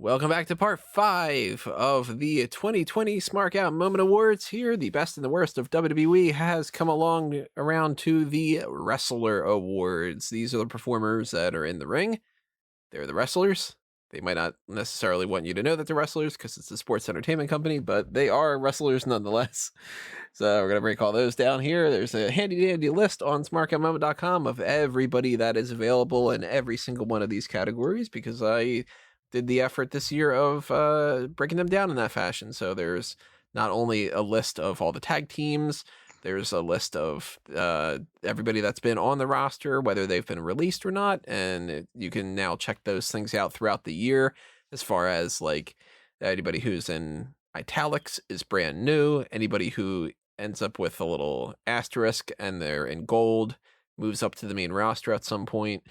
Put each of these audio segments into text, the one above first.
Welcome back to part 5 of the 2020 Smark Out Moment Awards. Here, the best and the worst of WWE has come along around to the Wrestler Awards. These are the performers that are in the ring. They're the wrestlers. They might not necessarily want you to know that they're wrestlers because it's a sports entertainment company, but they are wrestlers nonetheless. So we're going to break all those down here. There's a handy-dandy list on smarkoutmoment.com of everybody that is available in every single one of these categories because I did the effort this year of breaking them down in that fashion. So there's not only a list of all the tag teams, there's a list of everybody that's been on the roster, whether they've been released or not, and you can now check those things out throughout the year. As far as like anybody who's in italics is brand new. Anybody who ends up with a little asterisk and they're in gold moves up to the main roster at some point.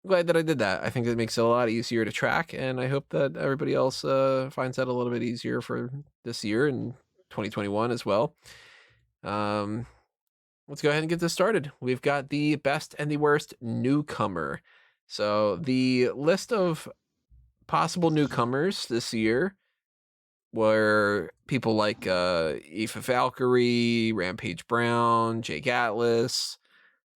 I'm glad that I did that. I think it makes it a lot easier to track, and I hope that everybody else finds that a little bit easier for this year and 2021 as well. Let's go ahead and get this started. We've got the best and the worst newcomer. So the list of possible newcomers this year were people like Aoife Valkyrie, Rampage Brown, Jake Atlas,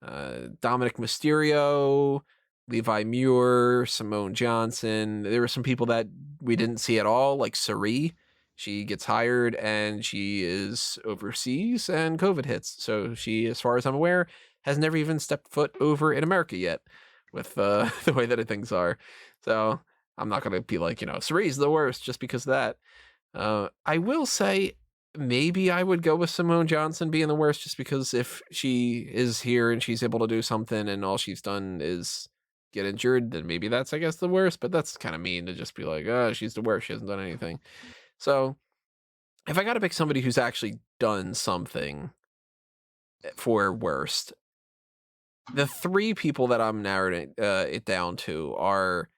Dominic Mysterio, Levi Muir, Simone Johnson. There were some people that we didn't see at all, like Sari. She gets hired and she is overseas and COVID hits. So she, as far as I'm aware, has never even stepped foot over in America yet with the way that things are. So I'm not going to be like, Sari's the worst just because of that. I will say maybe I would go with Simone Johnson being the worst just because if she is here and she's able to do something and all she's done is get injured, then maybe that's, I guess, the worst. But that's kind of mean to just be like, oh, she's the worst. She hasn't done anything. So if I got to pick somebody who's actually done something for worst, the three people that I'm narrowing it down to are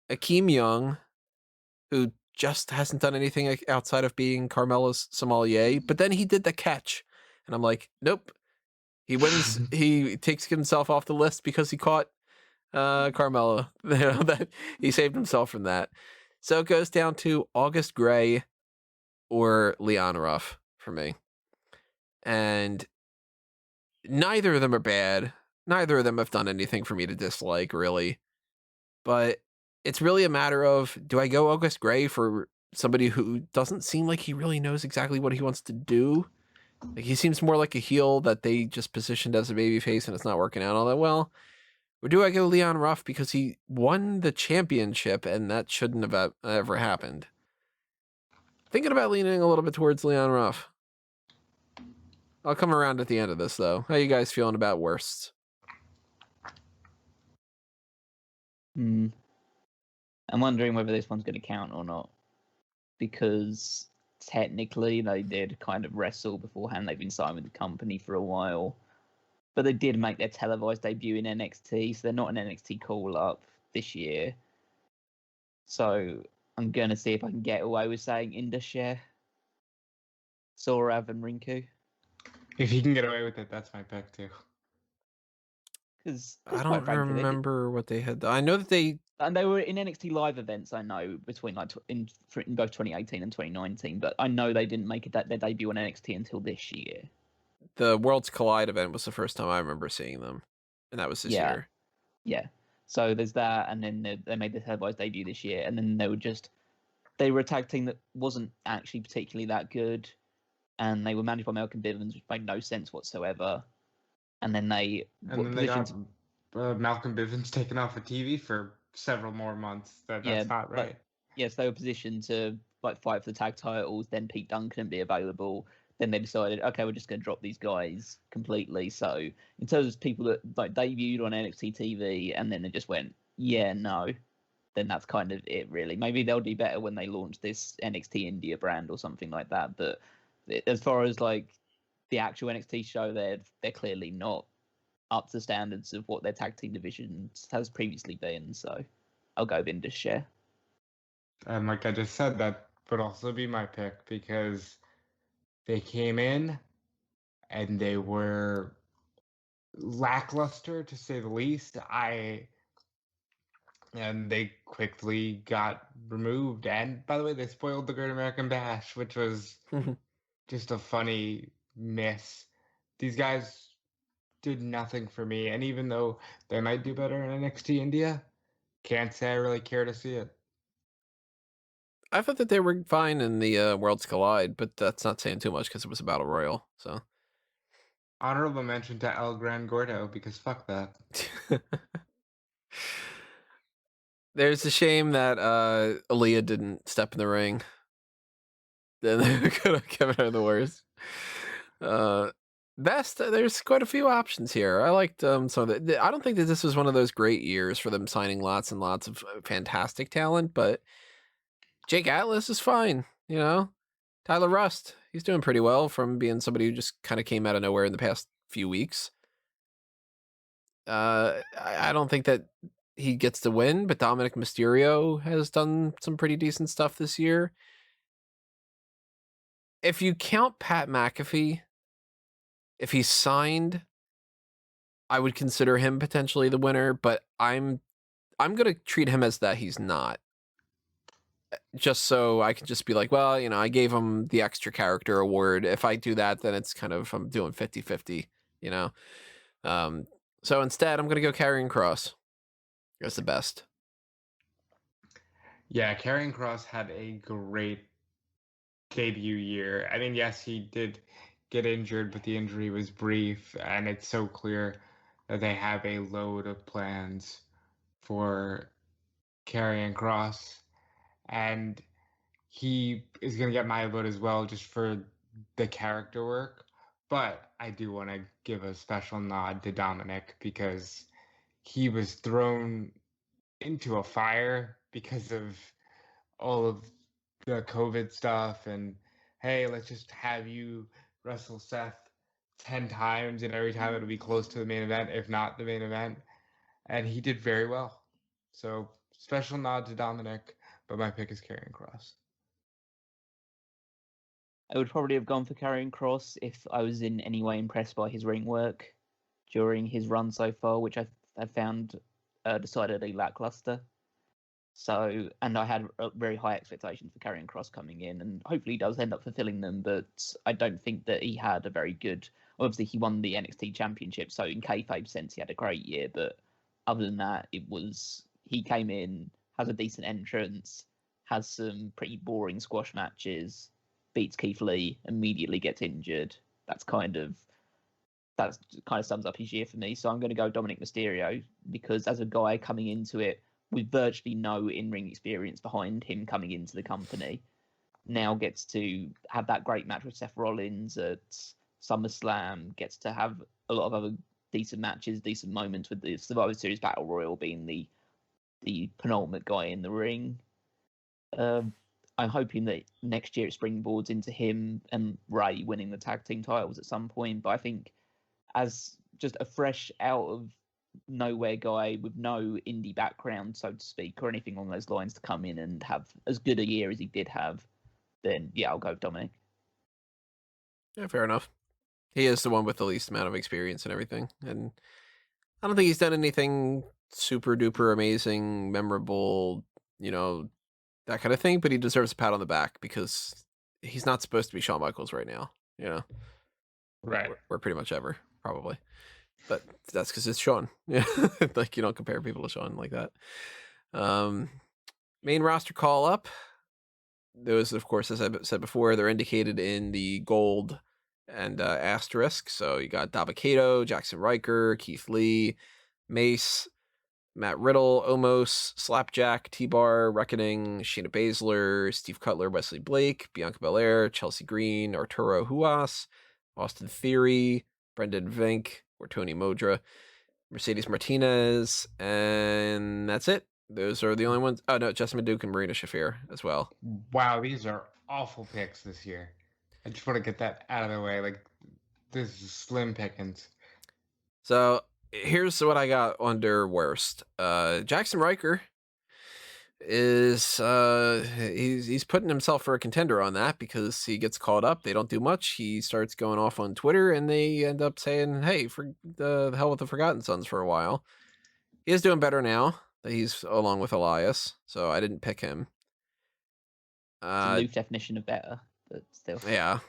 Akeem Young, who just hasn't done anything outside of being Carmella's sommelier, but then he did the catch. And I'm like, nope. He wins. He takes himself off the list because he caught Carmella. That he saved himself from that. So it goes down to August Gray or Leon Ruff for me. And neither of them are bad. Neither of them have done anything for me to dislike, really. But it's really a matter of, do I go August Gray for somebody who doesn't seem like he really knows exactly what he wants to do? Like, he seems more like a heel that they just positioned as a babyface and it's not working out all that well. Or do I go Leon Ruff because he won the championship and that shouldn't have ever happened? Thinking about leaning a little bit towards Leon Ruff. I'll come around at the end of this, though. How you guys feeling about worsts? I'm wondering whether this one's going to count or not. Because technically they did kind of wrestle beforehand. They've been signed with the company for a while. But they did make their televised debut in NXT, so they're not an NXT call-up this year. So I'm going to see if I can get away with saying Indus Sorav and Rinku. If you can get away with it, that's my pick too. Because I don't remember what they had. I know that they were in NXT live events. I know between in both 2018 and 2019, but I know they didn't make their debut on NXT until this year. The Worlds Collide event was the first time I remember seeing them, and that was this year. Yeah. So there's that, and then they made the televised debut this year, and then they were a tag team that wasn't actually particularly that good, and they were managed by Malcolm Bivens, which made no sense whatsoever. And then they got Malcolm Bivens taken off of TV for several more months. That's not right. Yes, they were positioned to fight for the tag titles. Then Pete Dunne couldn't be available. Then they decided, okay, we're just going to drop these guys completely. So in terms of people that debuted on NXT TV and then they just went, yeah, no, then that's kind of it, really. Maybe they'll do better when they launch this NXT India brand or something like that. But as far as the actual NXT show, they're clearly not up to standards of what their tag team division has previously been. So I'll go with Indus. And like I just said, that would also be my pick because they came in and they were lackluster, to say the least. and they quickly got removed. And by the way, they spoiled the Great American Bash, which was just a funny miss. These guys did nothing for me, and even though they might do better in NXT India, can't say I really care to see it. I thought that they were fine in the Worlds Collide, but that's not saying too much because it was a Battle Royal. So Honorable mention to El Gran Gordo, because fuck that. there's a shame that Aaliyah didn't step in the ring. Then they could have given her the worst. Best, there's quite a few options here. I liked some of the. I don't think that this was one of those great years for them signing lots and lots of fantastic talent, but Jake Atlas is fine. You know, Tyler Rust, he's doing pretty well from being somebody who just kind of came out of nowhere in the past few weeks. I don't think that he gets to win, but Dominic Mysterio has done some pretty decent stuff this year. If you count Pat McAfee, if he's signed, I would consider him potentially the winner, but I'm going to treat him as that he's not. Just so I can just be like, well, you know, I gave him the extra character award. If I do that, then it's kind of, I'm doing 50-50, you know? So instead, I'm going to go Karrion Kross as the best. Yeah, Karrion Kross had a great debut year. I mean, yes, he did get injured, but the injury was brief, and it's so clear that they have a load of plans for Karrion Kross, and he is going to get my vote as well, just for the character work. But I do want to give a special nod to Dominic, because he was thrown into a fire because of all of the COVID stuff, and hey, let's just have you wrestle Seth 10 times, and every time it'll be close to the main event, if not the main event. And he did very well. So special nod to Dominic, but my pick is Karrion Kross. I would probably have gone for Karrion Kross if I was in any way impressed by his ring work during his run so far, which I found decidedly lackluster. So, and I had very high expectations for Karrion Kross coming in, and hopefully he does end up fulfilling them, but I don't think that he had a very good... Obviously, he won the NXT Championship, so in kayfabe sense, he had a great year, but other than that, he came in, has a decent entrance, has some pretty boring squash matches, beats Keith Lee, immediately gets injured. That kind of sums up his year for me. So I'm going to go Dominic Mysterio, because as a guy coming into it with virtually no in-ring experience behind him coming into the company, now gets to have that great match with Seth Rollins at SummerSlam, gets to have a lot of other decent matches, decent moments, with the Survivor Series Battle Royal being the penultimate guy in the ring. I'm hoping that next year it springboards into him and Ray winning the tag team titles at some point, but I think as just a fresh out of nowhere guy with no indie background, so to speak, or anything along those lines, to come in and have as good a year as he did have, then yeah, I'll go Dominic. Yeah, fair enough. He is the one with the least amount of experience and everything, and I don't think he's done anything super duper amazing, memorable, you know, that kind of thing, but he deserves a pat on the back because he's not supposed to be Shawn Michaels right now, you know? Right. Or pretty much ever, probably. But that's because it's Shawn. Yeah, like you don't compare people to Shawn like that. Main roster call up. Those, of course, as I said before, they're indicated in the gold and asterisk. So you got Dabba-Kato, Jackson Riker, Keith Lee, Mace, Matt Riddle, Omos, Slapjack, T-Bar, Reckoning, Shayna Baszler, Steve Cutler, Wesley Blake, Bianca Belair, Chelsea Green, Arturo Huas, Austin Theory, Brendan Vink, or Tony Modra, Mercedes Martinez, and that's it. Those are the only ones. Oh, no, Jessamine Duke and Marina Shafir as well. Wow, these are awful picks this year. I just want to get that out of the way. Like, this is slim pickings. So here's what I got under worst. Jackson Riker is he's putting himself for a contender on that because he gets called up. They don't do much. He starts going off on Twitter, and they end up saying, "Hey, for the hell with the Forgotten Sons" for a while. He is doing better now. He's along with Elias, so I didn't pick him. It's a loose definition of better, but still. Yeah.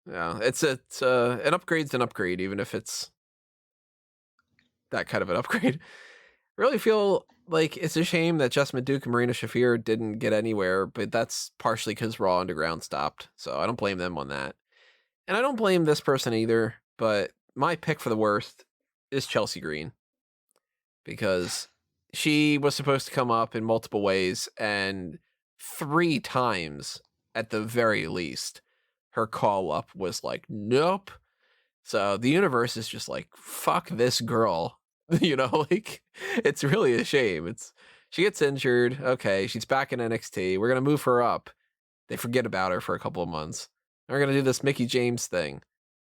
It's an upgrade's an upgrade, even if it's that kind of an upgrade. Really feel like it's a shame that Jessamine Duke and Marina Shafir didn't get anywhere, but that's partially because Raw Underground stopped, so I don't blame them on that. And I don't blame this person either, but my pick for the worst is Chelsea Green, because she was supposed to come up in multiple ways, and 3 times at the very least, her call up was like, nope. So the universe is just like, fuck this girl. Like, it's really a shame. She gets injured. Okay, she's back in NXT. We're going to move her up. They forget about her for a couple of months. We're going to do this Mickie James thing.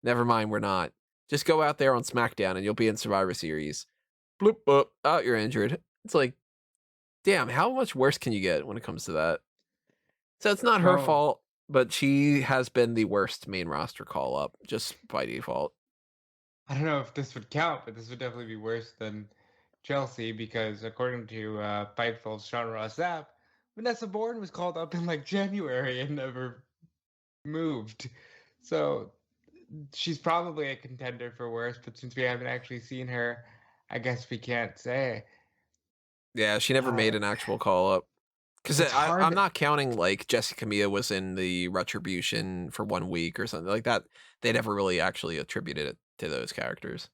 Never mind, we're not. Just go out there on SmackDown and you'll be in Survivor Series. Bloop, boop. Oh, you're injured. It's like, damn, how much worse can you get when it comes to that? So it's not her fault, but she has been the worst main roster call up, just by default. I don't know if this would count, but this would definitely be worse than Chelsea, because according to Fightful's Sean Ross Sapp, Vanessa Bourne was called up in like January and never moved. So she's probably a contender for worse, but since we haven't actually seen her, I guess we can't say. Yeah, she never made an actual call up. Because I'm not counting like Jessica Mia was in the Retribution for 1 week or something like that. They never really actually attributed it to those characters,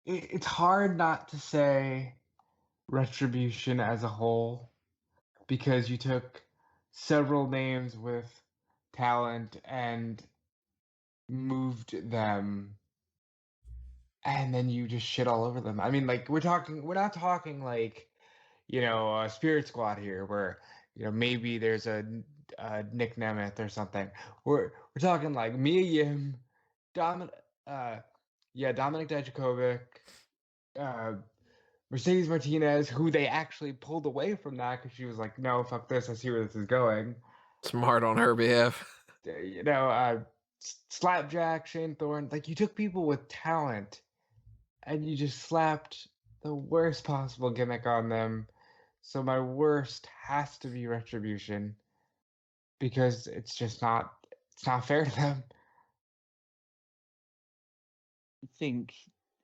It's hard not to say Retribution as a whole, because you took several names with talent and moved them, and then you just shit all over them. I mean, like, we're not talking like, a Spirit Squad here, where maybe there's a Nick Nemeth or something. We're talking like Mia Yim, Dominic Dijakovic, Mercedes Martinez, who they actually pulled away from that because she was like, no, fuck this, I see where this is going. Smart on her behalf. Slapjack, Shane Thorne, like, you took people with talent and you just slapped the worst possible gimmick on them. So my worst has to be Retribution, because it's not fair to them. I think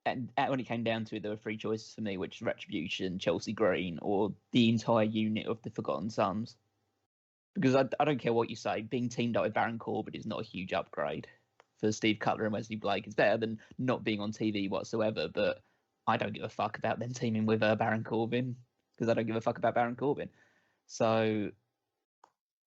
when it came down to it, there were 3 choices for me, which is Retribution, Chelsea Green, or the entire unit of the Forgotten Sons. Because I don't care what you say, being teamed up with Baron Corbin is not a huge upgrade for Steve Cutler and Wesley Blake. It's better than not being on TV whatsoever, but I don't give a fuck about them teaming with Baron Corbin, because I don't give a fuck about Baron Corbin. So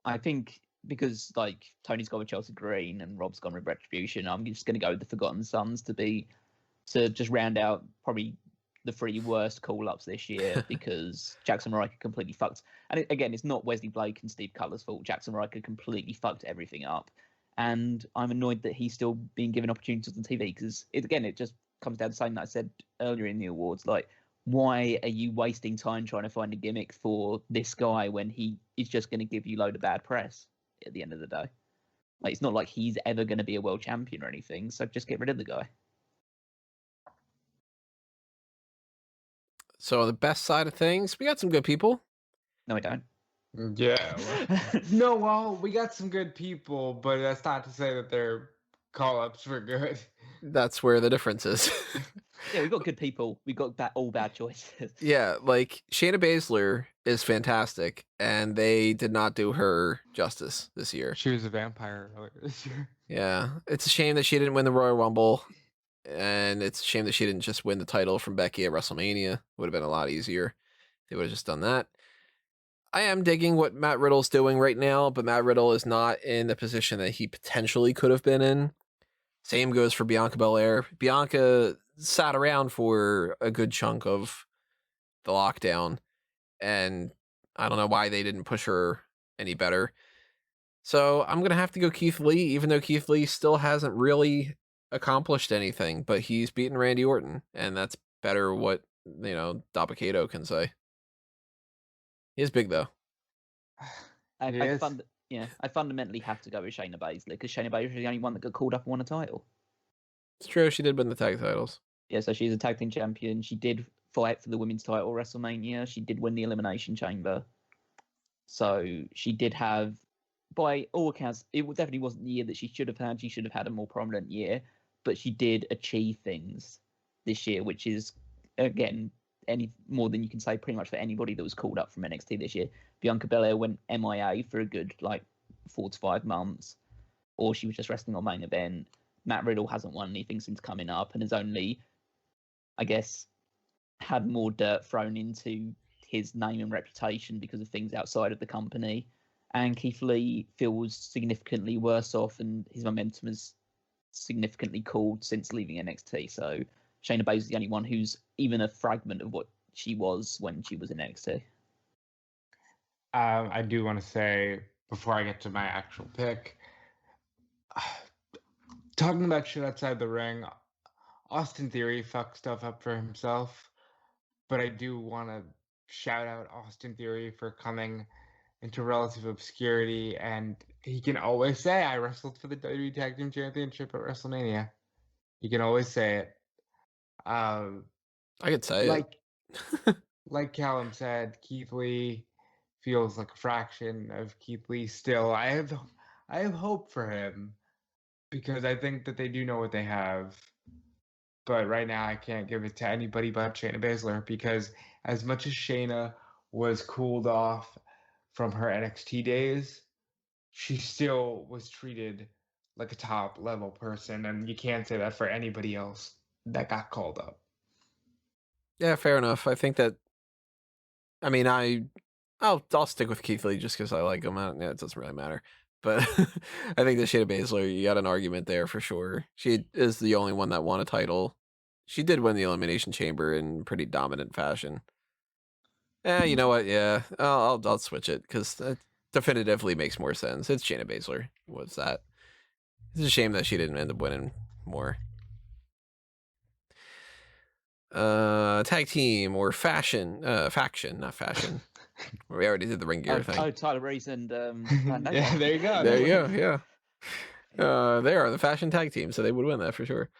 I think because like Tony's gone with Chelsea Green and Rob's gone with Retribution, I'm just going to go with the Forgotten Sons to just round out probably the 3 worst call-ups this year, because Jackson Riker completely fucked. And again, it's not Wesley Blake and Steve Cutler's fault. Jackson Riker completely fucked everything up. And I'm annoyed that he's still being given opportunities on TV, because it just comes down to something that I said earlier in the awards. Like, why are you wasting time trying to find a gimmick for this guy when he is just going to give you a load of bad press at the end of the day? Like, it's not like he's ever going to be a world champion or anything, so just get rid of the guy. So on the best side of things, we got some good people. No, I don't. Yeah. Well, we got some good people, but that's not to say that their call-ups were good. That's where the difference is. Yeah, we've got good people. We've got all bad choices. Yeah, like Shayna Baszler is fantastic, and they did not do her justice this year. She was a vampire earlier this year. Yeah, it's a shame that she didn't win the Royal Rumble, and it's a shame that she didn't just win the title from Becky at WrestleMania. Would have been a lot easier. They would have just done that. I am digging what Matt Riddle's doing right now, but Matt Riddle is not in the position that he potentially could have been in. Same goes for Bianca Belair. Bianca sat around for a good chunk of the lockdown, and I don't know why they didn't push her any better. So I'm going to have to go Keith Lee, even though Keith Lee still hasn't really accomplished anything, but he's beaten Randy Orton, and that's better what, Dabba-Kato can say. He is big, though. I fundamentally have to go with Shayna Baszler, because Shayna Baszler is the only one that got called up and won a title. It's true, she did win the tag titles. Yeah, so she's a tag team champion. She did fight for the women's title at WrestleMania. She did win the Elimination Chamber. So she did have, by all accounts, it definitely wasn't the year that she should have had. She should have had a more prominent year, but she did achieve things this year, which is, again, any more than you can say pretty much for anybody that was called up from NXT this year. Bianca Belair went MIA for a good 4 to 5 months, or she was just wrestling on main event. Matt Riddle hasn't won anything since coming up and has only, I guess, had more dirt thrown into his name and reputation because of things outside of the company. And Keith Lee feels significantly worse off, and his momentum has significantly cooled since leaving NXT. So Shayna Baszler is the only one who's even a fragment of what she was when she was in NXT. I do want to say, before I get to my actual pick, talking about shit outside the ring, Austin Theory fucked stuff up for himself, but I do want to shout out Austin Theory for coming into relative obscurity, and he can always say, I wrestled for the WWE Tag Team Championship at WrestleMania. He can always say it. I could say it. Like Callum said, Keith Lee feels like a fraction of Keith Lee still. I have hope for him because I think that they do know what they have. But right now I can't give it to anybody but Shayna Baszler, because as much as Shayna was cooled off from her NXT days, she still was treated like a top level person, and you can't say that for anybody else that got called up. Yeah, fair enough. I think that, I mean, I'll stick with Keith Lee just because I like him. It doesn't really matter. But I think that Shayna Baszler, you got an argument there for sure. She is the only one that won a title. She did win the Elimination Chamber in pretty dominant fashion. You know what? Yeah, I'll switch it because that definitively makes more sense. It's Shayna Baszler. What's that? It's a shame that she didn't end up winning more. Tag team or faction, not fashion. We already did the ring gear thing. Oh, Tyler Breeze and yeah, there you go. There you go. Yeah. They are the fashion tag team, so they would win that for sure.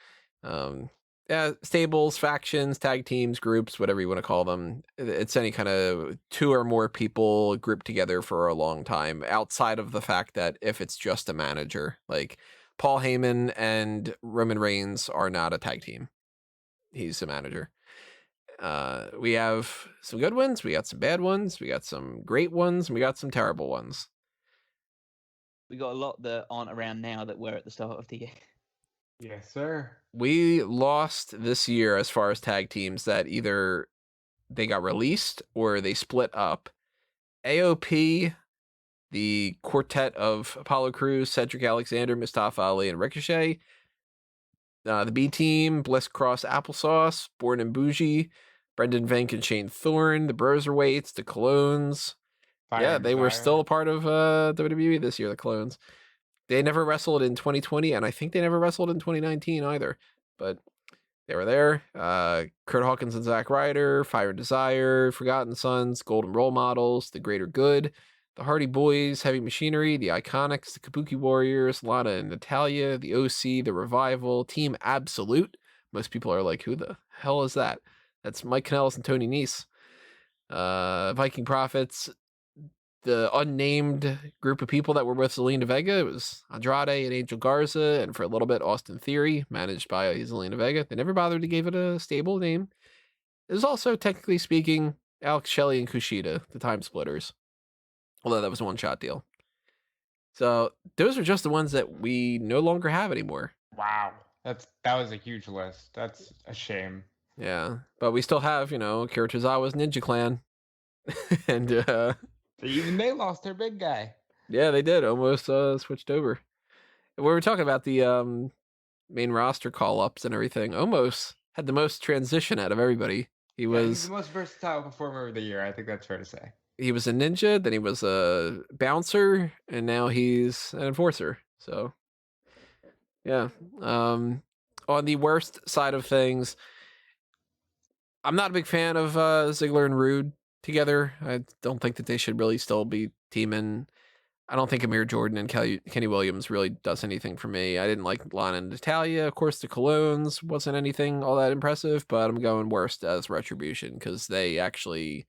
Yeah, stables, factions, tag teams, groups, whatever you want to call them. It's any kind of 2 or more people grouped together for a long time, outside of the fact that if it's just a manager, like Paul Heyman and Roman Reigns are not a tag team. He's a manager. We have some good ones, we got some bad ones, we got some great ones, and we got some terrible ones. We got a lot that aren't around now that were at the start of the year. Yes, sir. We lost this year as far as tag teams that either they got released or they split up. AOP, the quartet of Apollo Crews, Cedric Alexander, Mustafa Ali, and Ricochet. The B Team, Bliss Cross Applesauce, Born and Bougie, Brendan Vink and Shane Thorne, the Broserweights, the Clones. Fire They were still a part of WWE this year, the Clones. They never wrestled in 2020, and I think they never wrestled in 2019 either. But they were there. Kurt Hawkins and Zack Ryder, Fire and Desire, Forgotten Sons, Golden Role Models, The Greater Good, the Hardy Boys, Heavy Machinery, the Iconics, the Kabuki Warriors, Lana and Natalia, the OC, the Revival, Team Absolute. Most people are like, who the hell is that? That's Mike Kanellis and Tony Nese. Viking Prophets, the unnamed group of people that were with Zelina Vega. It was Andrade and Angel Garza, and for a little bit, Austin Theory, managed by Zelina Vega. They never bothered to give it a stable name. It was also, technically speaking, Alex Shelley and Kushida, the Time Splitters. Although that was a one-shot deal. So those are just the ones that we no longer have anymore. Wow. That was a huge list. That's a shame. Yeah. But we still have, Akira Tozawa's Ninja Clan. And even they lost their big guy. Yeah, they did. Almost switched over. We were talking about the main roster call-ups and everything. Almost had the most transition out of everybody. He's the most versatile performer of the year. I think that's fair to say. He was a ninja, then he was a bouncer, and now he's an enforcer. So, yeah. On the worst side of things, I'm not a big fan of Ziggler and Rude together. I don't think that they should really still be teaming. I don't think Amir Jordan and Kenny Williams really does anything for me. I didn't like Lana and Natalia. Of course, the Colognes wasn't anything all that impressive, but I'm going worst as Retribution because they actually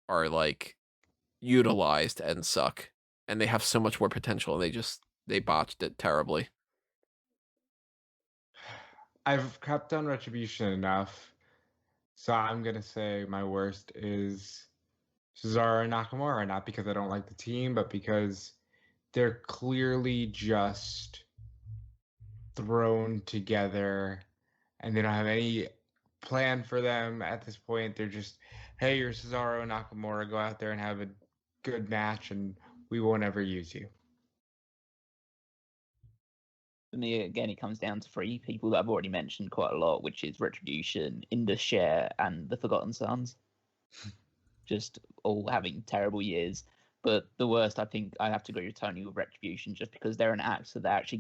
are like utilized and suck, and they have so much more potential, and they botched it terribly. I've kept on Retribution enough, so I'm gonna say my worst is Cesaro and Nakamura, not because I don't like the team, but because they're clearly just thrown together and they don't have any plan for them at this point. They're just, hey, you're Cesaro and Nakamura, go out there and have a good match and we won't ever use you. For me, again, it comes down to three people that I've already mentioned quite a lot, which is Retribution, Indus Sher, and the Forgotten Sons. Just all having terrible years. But the worst, I think, I have to agree with Tony with Retribution, just because they're an act that they're actually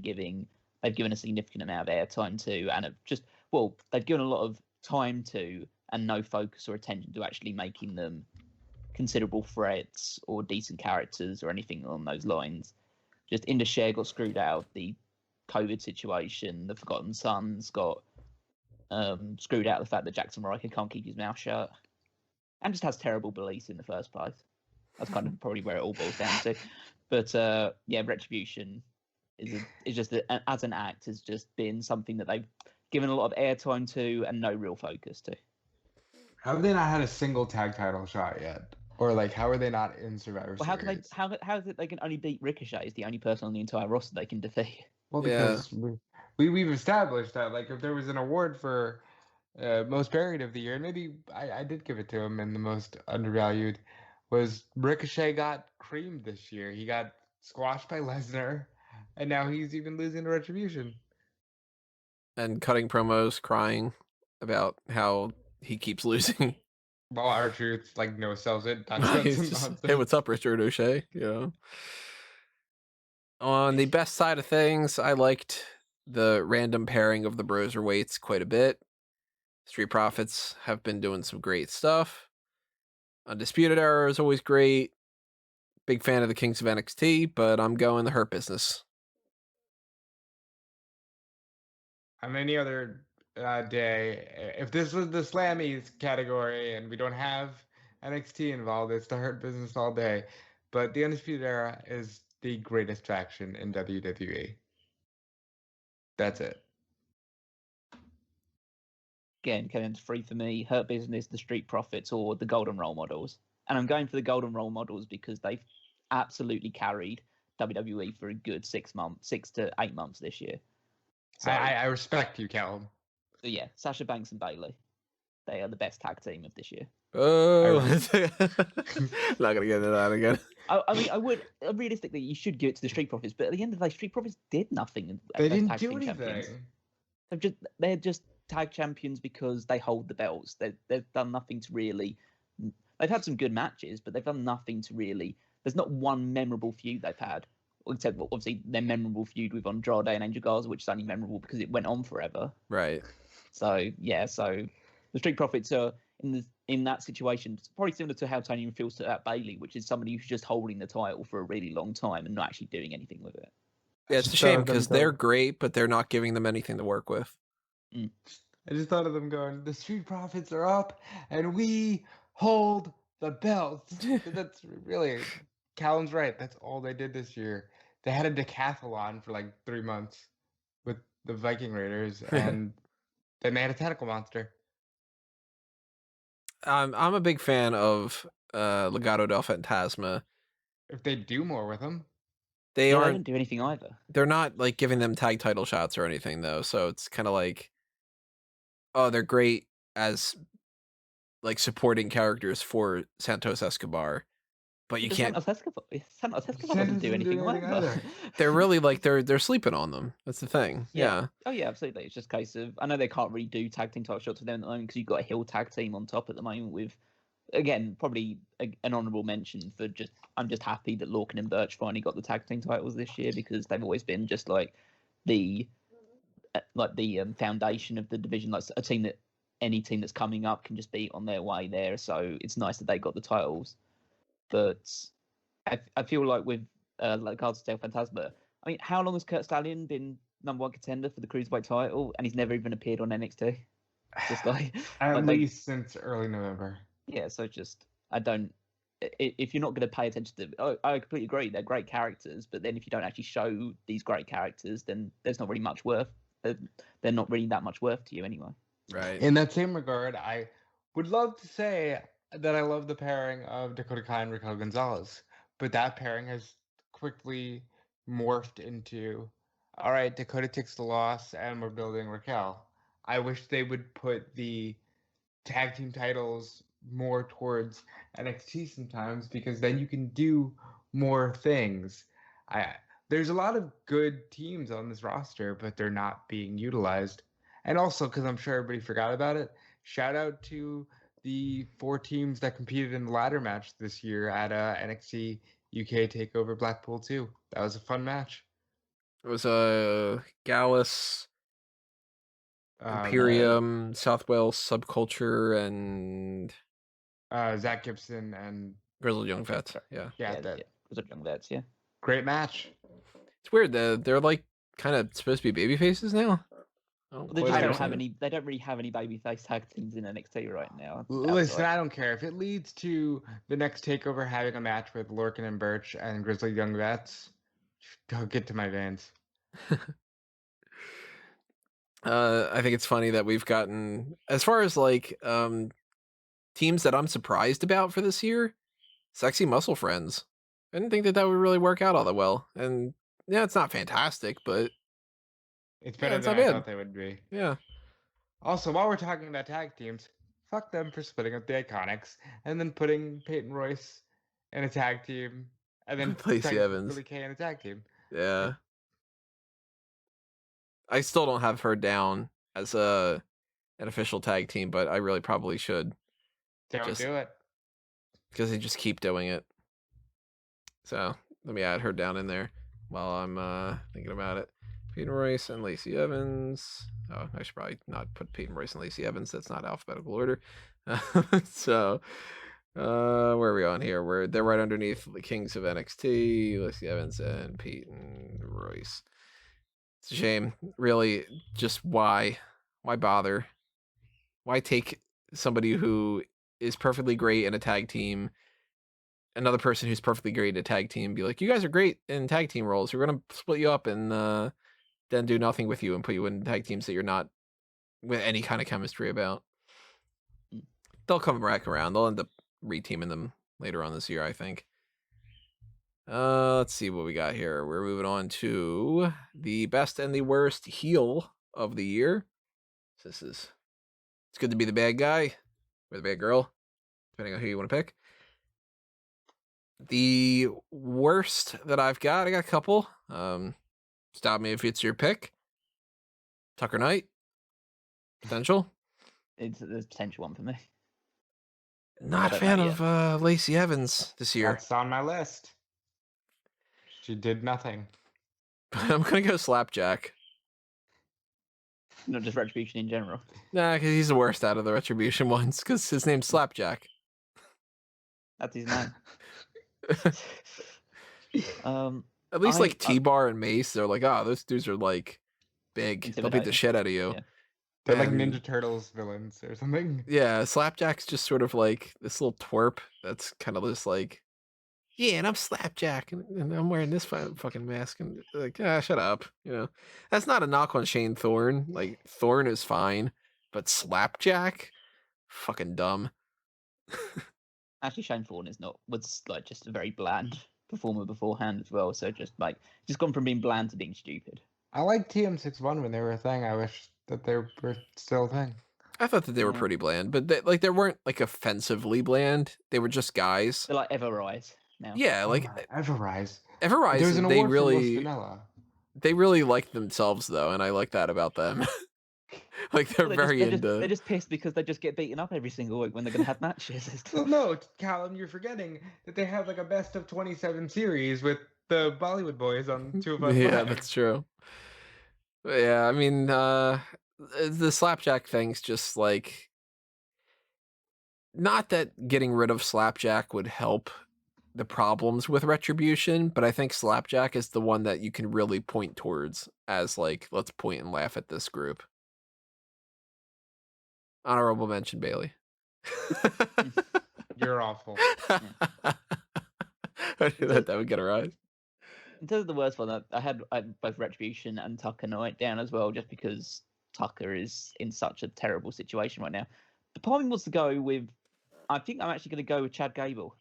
they've given a significant amount of airtime to, and they've given a lot of time to, and no focus or attention to actually making them considerable threats or decent characters or anything along those lines. Just Indus Sher got screwed out of the COVID situation. The Forgotten Sons got screwed out of the fact that Jackson Riker can't keep his mouth shut, and just has terrible beliefs in the first place. That's kind of probably where it all boils down to. But Retribution is just as an act has just been something that they've given a lot of airtime to and no real focus to. Have they not had a single tag title shot yet? Or like, how are they not in Survivor Well, Series? how is it they can only beat Ricochet? Is the only person on the entire roster they can defeat? Well, because we've established that, like, if there was an award for most buried of the year, maybe I did give it to him in the most undervalued, was Ricochet got creamed this year. He got squashed by Lesnar, and now he's even losing to Retribution. And cutting promos, crying about how he keeps losing. Well, R-Truth, like, no sells it. He's just, hey, what's up, Richard O'Shea? You know. On the best side of things, I liked the random pairing of the Broserweights quite a bit. Street Profits have been doing some great stuff. Undisputed Era is always great. Big fan of the Kings of NXT, but I'm going the Hurt Business. On any other day, if this was the Slammies category and we don't have NXT involved, it's the Hurt Business all day. But the Undisputed Era is the greatest faction in WWE. That's it. Again, coming to three for me: Hurt Business, the Street Profits, or the Golden Role Models. And I'm going for the Golden Role Models because they've absolutely carried WWE for a good 6 to 8 months this year. So, I respect you, Callum. So yeah, Sasha Banks and Bayley. They are the best tag team of this year. Oh, not gonna get into that again. I mean, I would realistically, you should give it to the Street Profits, but at the end of the day, Street Profits did nothing. They didn't do anything. They're just tag champions because they hold the belts. They've done nothing to really. They've had some good matches, but they've done nothing to really. There's not one memorable feud they've had, except obviously their memorable feud with Andrade and Angel Garza, which is only memorable because it went on forever. Right. So yeah, so the Street Profits are in that situation. It's probably similar to how Tony feels about Bayley, which is somebody who's just holding the title for a really long time and not actually doing anything with it. Yeah, it's a shame because they're great, but they're not giving them anything to work with. I just thought of them going, the Street Profits are up and we hold the belts. That's really, Callum's right. That's all they did this year. They had a decathlon for like 3 months with the Viking Raiders, and then they had a tentacle monster. I'm a big fan of Legado del Fantasma. If they do more with them. They don't do anything either. They're not like giving them tag title shots or anything though, so it's kind of like, oh, they're great as like supporting characters for Santos Escobar, but you can't. Santos Escobar doesn't do anything either. They're really like they're sleeping on them. That's the thing. Yeah. Oh yeah, absolutely. It's just a case of, I know they can't really do tag team title shots with them at the moment because you've got a heel tag team on top at the moment with, again, probably an honourable mention for I'm just happy that Lorcan and Birch finally got the tag team titles this year because they've always been just like the foundation of the division, like a team that any team that's coming up can just be on their way there. So it's nice that they got the titles. But I feel like with like Carlos Del Fantasma, I mean, how long has Kurt Stallion been #1 contender for the Cruiserweight title, and he's never even appeared on NXT? Just like At like least since early November. yeah, so just I don't. If you're not going to pay attention to, I completely agree. They're great characters, but then if you don't actually show these great characters, then there's not really much worth. They're not really that much worth to you anyway. Right. In that same regard, I would love to say that I love the pairing of Dakota Kai and Raquel Gonzalez, but that pairing has quickly morphed into, all right, Dakota takes the loss and we're building Raquel. I wish they would put the tag team titles more towards NXT sometimes, because then you can do more things. There's a lot of good teams on this roster, but they're not being utilized. And also, because I'm sure everybody forgot about it, shout out to the 4 teams that competed in the ladder match this year at NXT UK Takeover Blackpool 2. That was a fun match. It was Gallus, Um, Imperium, South Wales Subculture, and Zach Gibson and Grizzled Young Vets. Yeah. yeah, that was a young vets, yeah. great match. It's weird that they're like kind of supposed to be baby faces now. They just don't have any. They don't really have any babyface tag teams in NXT right now. Listen, I don't care if it leads to the next takeover having a match with Lorcan and Birch and Grizzly Young Vets. Don't get to my veins. I think it's funny that we've gotten, as far as like teams that I'm surprised about for this year, Sexy Muscle Friends. I didn't think that would really work out all that well, and yeah, it's not fantastic, but it's better than I thought they would be. Yeah. Also, while we're talking about tag teams, fuck them for splitting up the Iconics and then putting Peyton Royce in a tag team, and then Lacey Evans, Billy Kay in a tag team. Yeah. I still don't have her down as an official tag team, but I really probably should. Don't do it. Because they just keep doing it. So let me add her down in there while I'm thinking about it. Peyton Royce and Lacey Evans. Oh, I should probably not put Peyton Royce and Lacey Evans. That's not alphabetical order. So where are we on here? They're right underneath the Kings of NXT, Lacey Evans and Peyton Royce. It's a shame. Really, just why bother? Why take somebody who is perfectly great in a tag team, another person who's perfectly great in a tag team, be like, you guys are great in tag team roles. We're going to split you up and then do nothing with you and put you in tag teams that you're not with any kind of chemistry about. They'll come back around. They'll end up reteaming them later on this year, I think. Let's see what we got here. We're moving on to the best and the worst heel of the year. So it's good to be the bad guy or the bad girl, depending on who you want to pick. The worst that I got a couple. Stop me if it's your pick. Tucker Knight. Potential. There's a potential one for me. Not a fan of Lacey Evans this year. That's on my list. She did nothing. I'm going to go Slapjack. Not just Retribution in general. Nah, because he's the worst out of the Retribution ones, because his name's Slapjack. That's his name. At least like T-Bar and Mace, they're like, oh, those dudes are like big. They'll beat the shit out of you. Yeah. They're like Ninja Turtles villains or something. Yeah, Slapjack's just sort of like this little twerp that's kind of just like, yeah, and I'm Slapjack, and I'm wearing this fucking mask, and like, shut up, you know. That's not a knock on Shane Thorne. Like, Thorne is fine, but Slapjack, fucking dumb. Actually, Shane Thorne was like just a very bland performer beforehand as well. So just gone from being bland to being stupid. I liked TM61 when they were a thing. I wish that they were still a thing. I thought that they were pretty bland, but they weren't like offensively bland. They were just guys. They're like Everrise now. Yeah, like Everrise. Everrise. There's an award for Los Vanilla. They really like themselves though, and I like that about them. Like they're they're just pissed because they just get beaten up every single week when they're gonna have matches. Well, no, Callum, you're forgetting that they have like a best of 27 series with the Bollywood boys on 2 of us. Yeah, that's true. But yeah, I mean, the Slapjack thing's just like, not that getting rid of Slapjack would help the problems with Retribution, but I think Slapjack is the one that you can really point towards as like, let's point and laugh at this group. Honorable mention, Bailey. You're awful. I knew that would get a rise. In terms of the worst one, I had both Retribution and Tucker Knight down as well, just because Tucker is in such a terrible situation right now. The part of me wants to go with, I think I'm actually going to go with Chad Gable.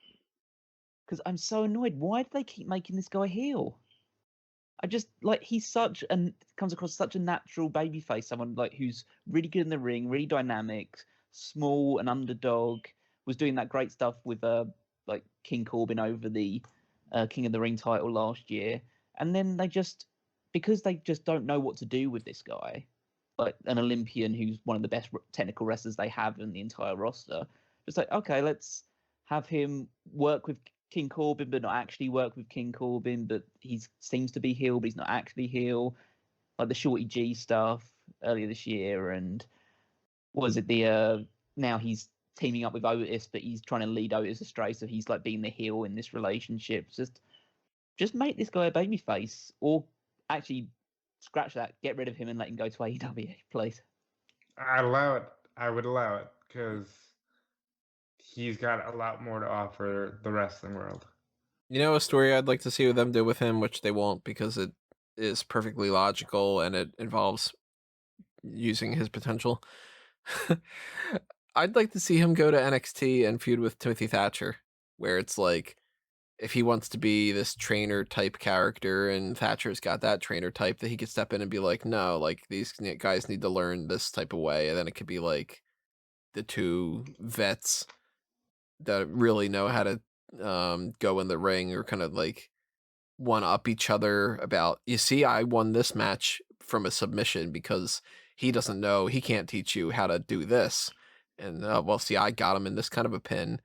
Because I'm so annoyed. Why do they keep making this guy heel? I just, like, he's comes across such a natural babyface, someone like who's really good in the ring, really dynamic, small and underdog, was doing that great stuff with like King Corbin over the King of the Ring title last year. And then because they just don't know what to do with this guy, like an Olympian who's one of the best technical wrestlers they have in the entire roster, just like, okay, let's have him work with King Corbin, but not actually work with King Corbin, but he seems to be heel, but he's not actually heel. Like the Shorty G stuff earlier this year, and was it the now he's teaming up with Otis, but he's trying to lead Otis astray, so he's like being the heel in this relationship. Just make this guy a babyface, or actually scratch that, get rid of him and let him go to AEW, please. I'd allow it. I would allow it because he's got a lot more to offer the wrestling world. You know, a story I'd like to see them do with him, which they won't because it is perfectly logical and it involves using his potential. I'd like to see him go to NXT and feud with Timothy Thatcher, where it's like, if he wants to be this trainer type character and Thatcher's got that trainer type, that he could step in and be like, no, like these guys need to learn this type of way. And then it could be like the two vets that really know how to go in the ring or kind of like one up each other about, you see, I won this match from a submission because he doesn't know, he can't teach you how to do this. And well, see, I got him in this kind of a pin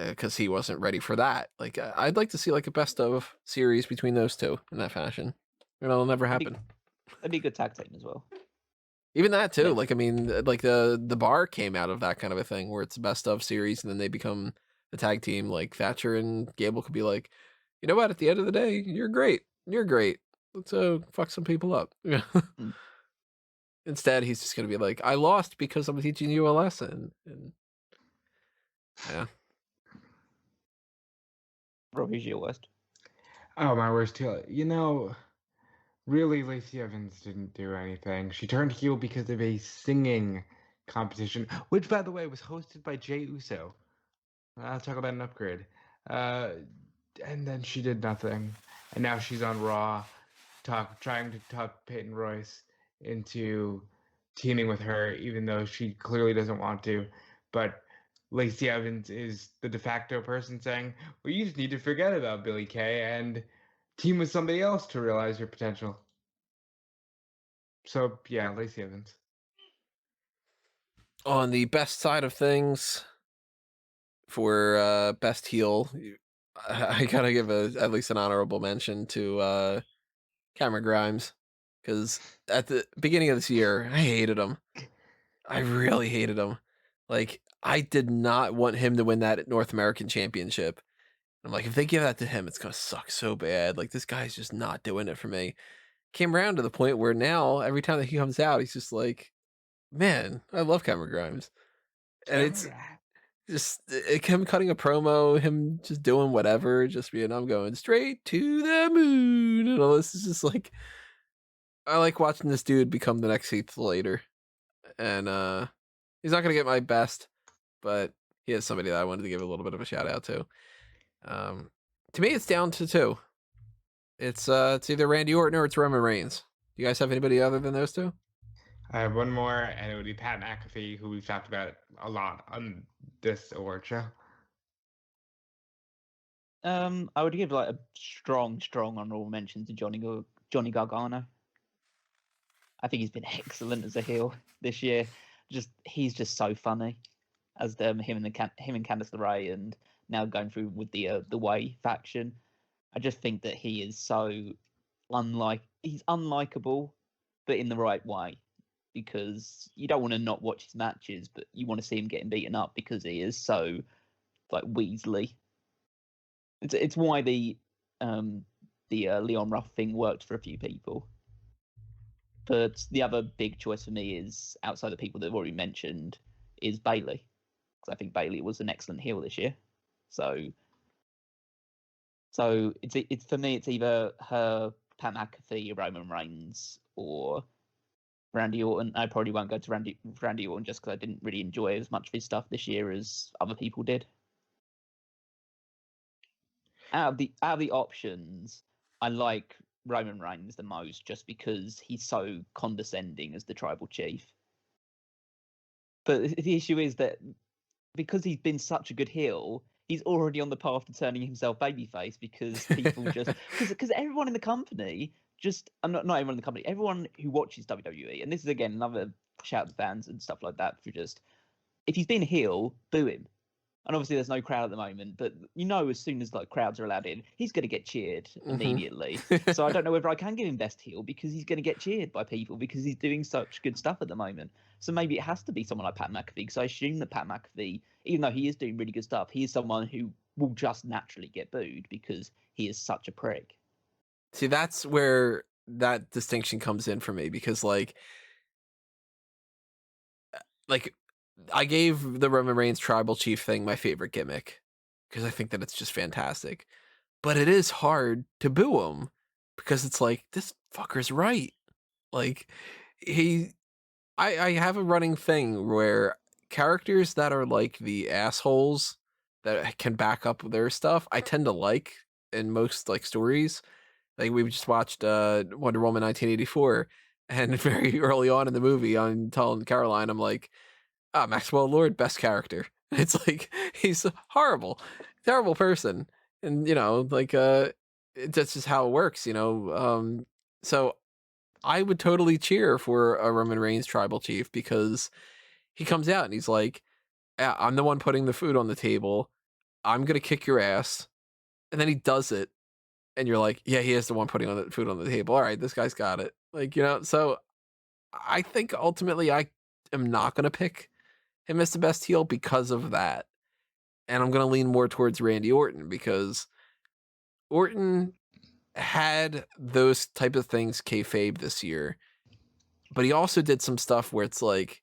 because he wasn't ready for that. Like, I'd like to see like a best of series between those two in that fashion. It'll never happen. That'd be a good tag team as well. Even that too. Yeah. Like, I mean, like the bar came out of that kind of a thing where it's a best of series and then they become the tag team. Like Thatcher and Gable could be like, you know what? At the end of the day, you're great. You're great. Let's fuck some people up. Instead, he's just gonna be like, I lost because I'm teaching you a lesson. And yeah. Rob, who's your worst? Oh, my worst heel. You know, really, Lacey Evans didn't do anything. She turned heel because of a singing competition, which, by the way, was hosted by Jey Uso. I'll talk about an upgrade. And then she did nothing. And now she's on Raw, trying to talk Peyton Royce into teaming with her, even though she clearly doesn't want to. But Lacey Evans is the de facto person saying, well, you just need to forget about Billie Kay and team with somebody else to realize your potential. So, yeah, Lacey Evans. On the best side of things, for best heel, I gotta give at least an honorable mention to Cameron Grimes, because at the beginning of this year, I hated him. I really hated him. Like, I did not want him to win that North American Championship. I'm like, if they give that to him, it's gonna suck so bad. Like, this guy's just not doing it for me. Came around to the point where now, every time that he comes out, he's just like, man, I love Cameron Grimes. And it's just him cutting a promo, him just doing whatever, just being, I'm going straight to the moon. And all this is just like, I like watching this dude become the next Heath Slater. And he's not going to get my best, but he is somebody that I wanted to give a little bit of a shout out to. To me, it's down to two. It's either Randy Orton or it's Roman Reigns. Do you guys have anybody other than those two? I have one more, and it would be Pat McAfee, who we've talked about a lot on this award show. I would give like a strong honorable mention to Johnny Gargano. I think he's been excellent as a heel this year. He's just so funny as him and Candice LeRae, and now going through with the Way faction. I just think that he is so he's unlikable, but in the right way, because you don't want to not watch his matches, but you want to see him getting beaten up because he is so like Weasley. It's why the Leon Ruff thing worked for a few people. But the other big choice for me is, outside the people that I've already mentioned, is Bayley. Because I think Bayley was an excellent heel this year. So it's for me, it's either her, Pat McAfee, Roman Reigns, or Randy Orton. I probably won't go to Randy Orton just because I didn't really enjoy as much of his stuff this year as other people did. Out of the options, I like Roman Reigns the most, just because he's so condescending as the tribal chief. But the issue is that because he's been such a good heel, he's already on the path to turning himself babyface, because people just because everyone in the company just not everyone in the company, everyone who watches WWE, and this is again another shout to fans and stuff like that, for just, if he's been a heel, boo him. And obviously there's no crowd at the moment, but as soon as like crowds are allowed in, he's going to get cheered immediately. So I don't know whether I can give him best heel, because he's going to get cheered by people because he's doing such good stuff at the moment. So maybe it has to be someone like Pat McAfee, because I assume that Pat McAfee, even though he is doing really good stuff, he is someone who will just naturally get booed because he is such a prick. See, that's where that distinction comes in for me, because like I gave the Roman Reigns tribal chief thing my favorite gimmick, because I think that it's just fantastic. But it is hard to boo him, because it's like, this fucker's right. Like, I have a running thing where characters that are like the assholes that can back up their stuff, I tend to like in most like stories. Like, we just watched Wonder Woman 1984, and very early on in the movie, I'm telling Caroline, I'm like, Maxwell Lord, best character. It's like, he's a horrible, terrible person. And, that's just how it works, So I would totally cheer for a Roman Reigns tribal chief, because he comes out and he's like, I'm the one putting the food on the table. I'm going to kick your ass. And then he does it. And you're like, yeah, he is the one putting on the food on the table. All right, this guy's got it. So I think ultimately I am not going to pick him as the best heel because of that. And I'm going to lean more towards Randy Orton, because Orton had those type of things kayfabe this year, but he also did some stuff where it's like,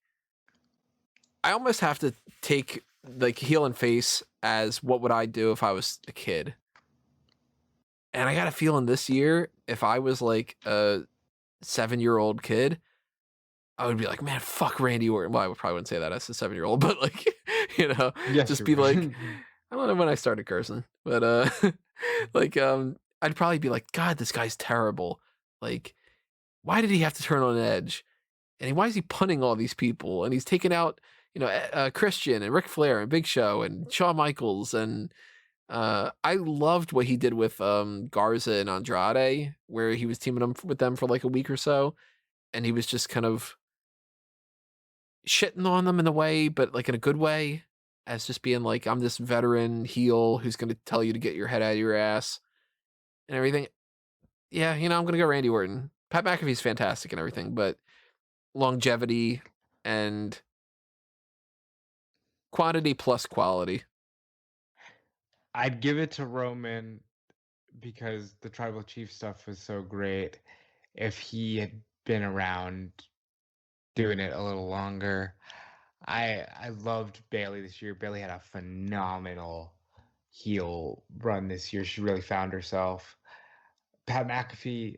I almost have to take like heel and face as what would I do if I was a kid. And I got a feeling this year, if I was like a 7-year-old kid, I would be like, man, fuck Randy Orton. Well, I probably wouldn't say that as a 7-year-old, but like, Yes, just you be like, would. I don't know when I started cursing, but I'd probably be like, God, this guy's terrible. Like, why did he have to turn on Edge? And why is he punning all these people? And he's taking out, Christian and Ric Flair and Big Show and Shawn Michaels. And I loved what he did with Garza and Andrade, where he was teaming with them for like a week or so. And he was just kind of shitting on them in a way, but like in a good way, as just being like, I'm this veteran heel who's going to tell you to get your head out of your ass and everything. Yeah, I'm going to go Randy Orton. Pat McAfee's fantastic and everything, but longevity and quantity plus quality. I'd give it to Roman because the tribal chief stuff was so great. If he had been around doing it a little longer, I loved Bayley this year. Bayley had a phenomenal heel run this year. She really found herself. Pat McAfee,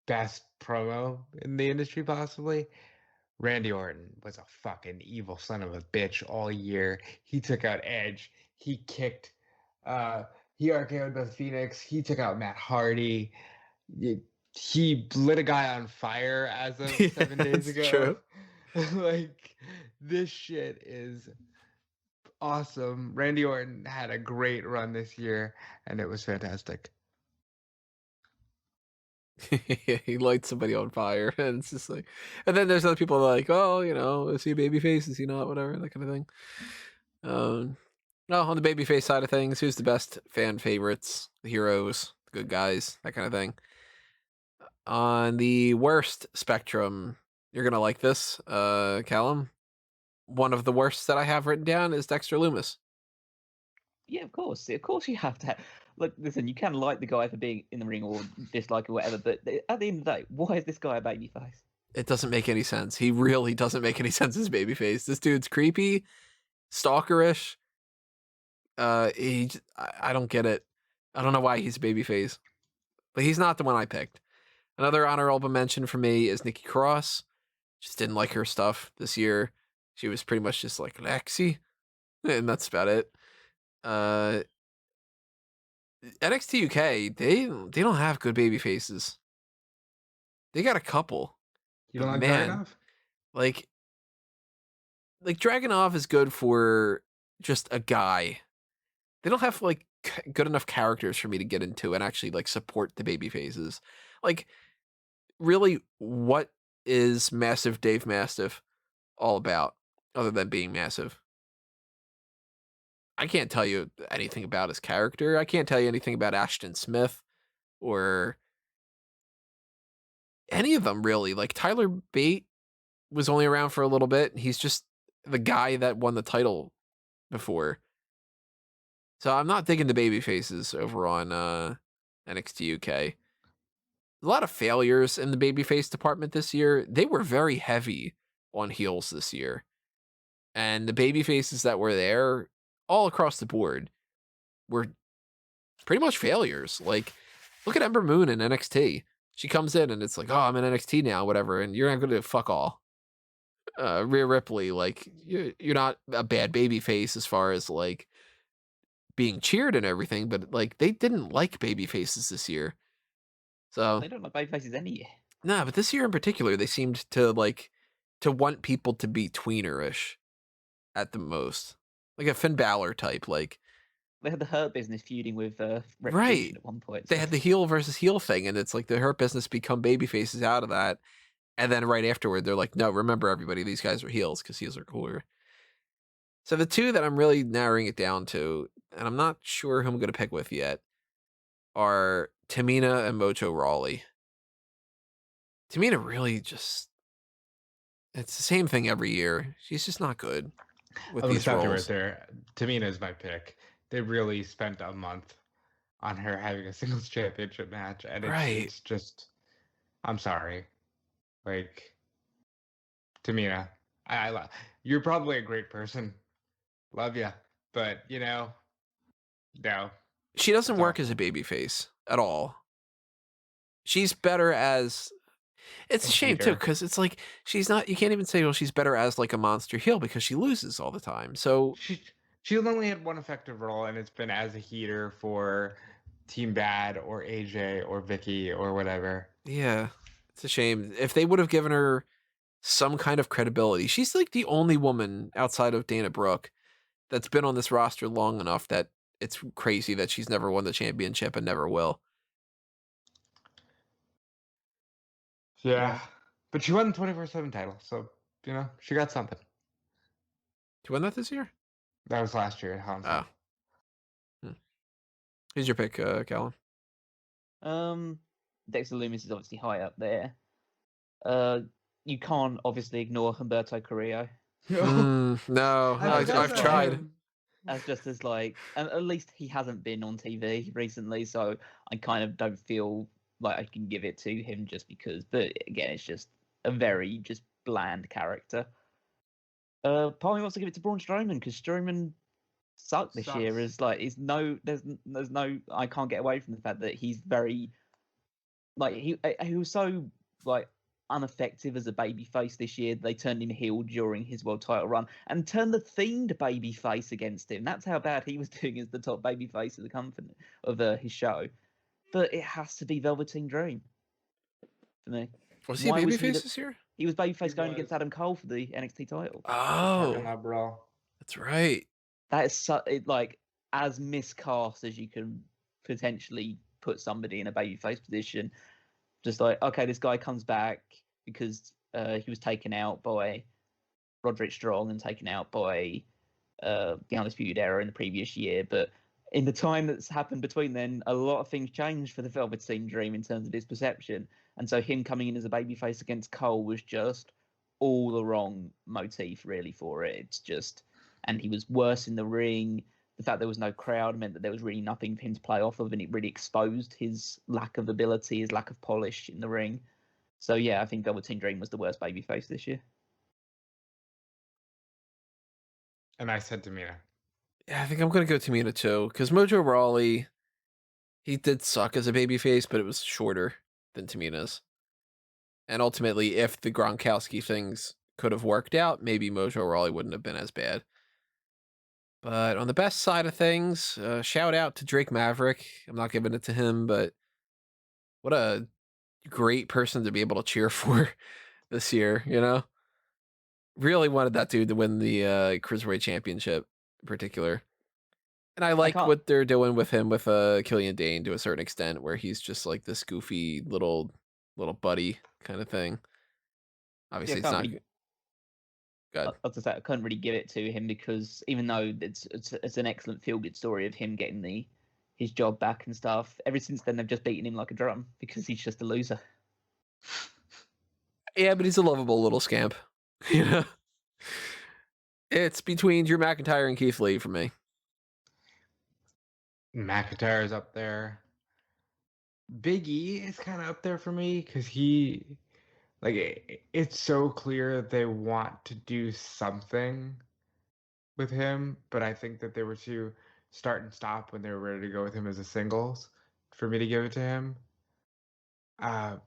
best promo in the industry possibly. Randy Orton was a fucking evil son of a bitch all year. He took out Edge. He kicked. He RKO'd Beth Phoenix. He took out Matt Hardy. He lit a guy on fire as of 7 days ago. True. Like, this shit is awesome. Randy Orton had a great run this year, and it was fantastic. He lights somebody on fire, and it's just like, and then there's other people like, oh, is he a babyface? Is he not? Whatever, that kind of thing. Well, on the babyface side of things, who's the best fan favorites, the heroes, the good guys, that kind of thing. On the worst spectrum, you're gonna like this, Callum. One of the worst that I have written down is Dexter Lumis. Yeah, of course you have to. Look, listen, you can like the guy for being in the ring or dislike or whatever, but at the end of the day, why is this guy a babyface? It doesn't make any sense. He really doesn't make any sense as babyface. This dude's creepy, stalkerish. I don't get it. I don't know why he's a babyface, but he's not the one I picked. Another honorable mention for me is Nikki Cross. Just didn't like her stuff this year. She was pretty much just like Lexi, and that's about it. NXT UK, they don't have good baby faces. They got a couple. You don't like Man, Dragunov? like Dragunov is good for just a guy. They don't have like good enough characters for me to get into and actually like support the baby faces. Like, really, what is Massive Dave Mastiff all about other than being massive? I can't tell you anything about his character. I can't tell you anything about Ashton Smith or any of them, really. Like, Tyler Bate was only around for a little bit. He's just the guy that won the title before. So I'm not digging the baby faces over on NXT UK. A lot of failures in the babyface department this year. They were very heavy on heels this year. And the baby faces that were there all across the board were pretty much failures. Like, look at Ember Moon in NXT. She comes in and it's like, oh, I'm in NXT now, whatever, and you're not going to fuck all. Rhea Ripley, like, you're not a bad baby face as far as like being cheered and everything, but like they didn't like baby faces this year. So They don't like babyfaces any year. nah, but this year in particular, they seemed to want people to be tweenerish at the most, like a Finn Balor type. Like, They had the Hurt Business feuding with Retribution right, at one point. they had the heel versus heel thing, and it's like the Hurt Business become baby faces out of that, and then right afterward, they're like, no, remember everybody, these guys are heels because heels are cooler. So the two that I'm really narrowing it down to, and I'm not sure who I'm going to pick with yet, are Tamina and Mojo Raleigh. Tamina really just, it's the same thing every year. She's just not good with I'm gonna these stop you right roles. there. Tamina is my pick. They really spent a month on her having a singles championship match, and Right. it's just, I'm sorry, like Tamina, you're probably a great person, love you, but no. She doesn't It's work as a awful. babyface at all. She's better as, it's a A shame too, heater. because it's like, she's not, you can't even say, well, she's better as like a monster heel because she loses all the time. So She only had one effective role, and it's been as a heater for Team Bad or AJ or Vicky or whatever. yeah, it's a shame. If they would have given her some kind of credibility, she's like the only woman outside of Dana Brooke that's been on this roster long enough that it's crazy that she's never won the championship and never will. Yeah, but she won the 24/7 title, so she got something. Did you win that this year? That was last year at Hell in a Cell. Who's your pick, Callum? Dexter Lumis is obviously high up there. You can't obviously ignore Humberto Carrillo. No, I've tried. As just as like, at least he hasn't been on TV recently, so I kind of don't feel like I can give it to him just because. But again, it's just a very just bland character. Part of me wants to give it to Braun Strowman because Strowman sucked this year. Is like, there's no, I can't get away from the fact that he's very, like, he was so like ineffective as a babyface this year. They turned him heel during his world title run and turned the Fiend babyface against him. That's how bad he was doing as the top babyface of the company of his show. But it has to be Velveteen Dream for me. Was he babyface this year? He was babyface going against Adam Cole for the NXT title. Oh, that's right. That is like as miscast as you can potentially put somebody in a babyface position. Just like, okay, this guy comes back because he was taken out by Roderick Strong and taken out by the Undisputed Era in the previous year. But in the time that's happened between then, a lot of things changed for the Velveteen Dream in terms of his perception. And so him coming in as a babyface against Cole was just all the wrong motif, really, for it. It's just, and he was worse in the ring. the fact there was no crowd meant that there was really nothing for him to play off of, and it really exposed his lack of ability, his lack of polish in the ring. So yeah, I think Velveteen Dream was the worst babyface this year. And I said Tamina. Yeah, I think I'm going to go Tamina too, because Mojo Rawley, he did suck as a babyface, but it was shorter than Tamina's. And ultimately, if the Gronkowski things could have worked out, maybe Mojo Rawley wouldn't have been as bad. But on the best side of things, shout out to Drake Maverick. I'm not giving it to him, but what a great person to be able to cheer for this year, you know? Really wanted that dude to win the Cruiserweight Championship in particular. And I like what they're doing with him with Killian Dane to a certain extent, where he's just like this goofy little buddy kind of thing. Obviously, it's not good. I was to say I couldn't really give it to him because even though it's an excellent feel-good story of him getting his job back and stuff, ever since then they've just beaten him like a drum because he's just a loser. Yeah, but he's a lovable little scamp. You know, it's between Drew McIntyre and Keith Lee for me. McIntyre's up there. Big E is kind of up there for me because it's so clear they want to do something with him, but I think that they were to start and stop when they were ready to go with him as a singles for me to give it to him. Asuka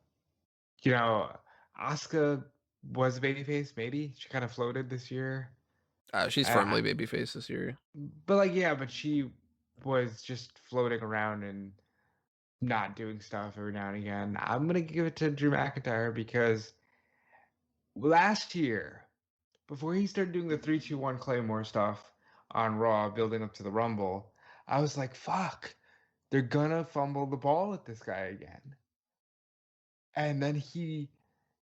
was a babyface, maybe. She kind of floated this year. She's firmly babyface this year. But she was just floating around and not doing stuff every now and again. I'm going to give it to Drew McIntyre because last year, before he started doing the 3-2-1 Claymore stuff on Raw, building up to the Rumble, I was like, fuck, they're going to fumble the ball with this guy again. And then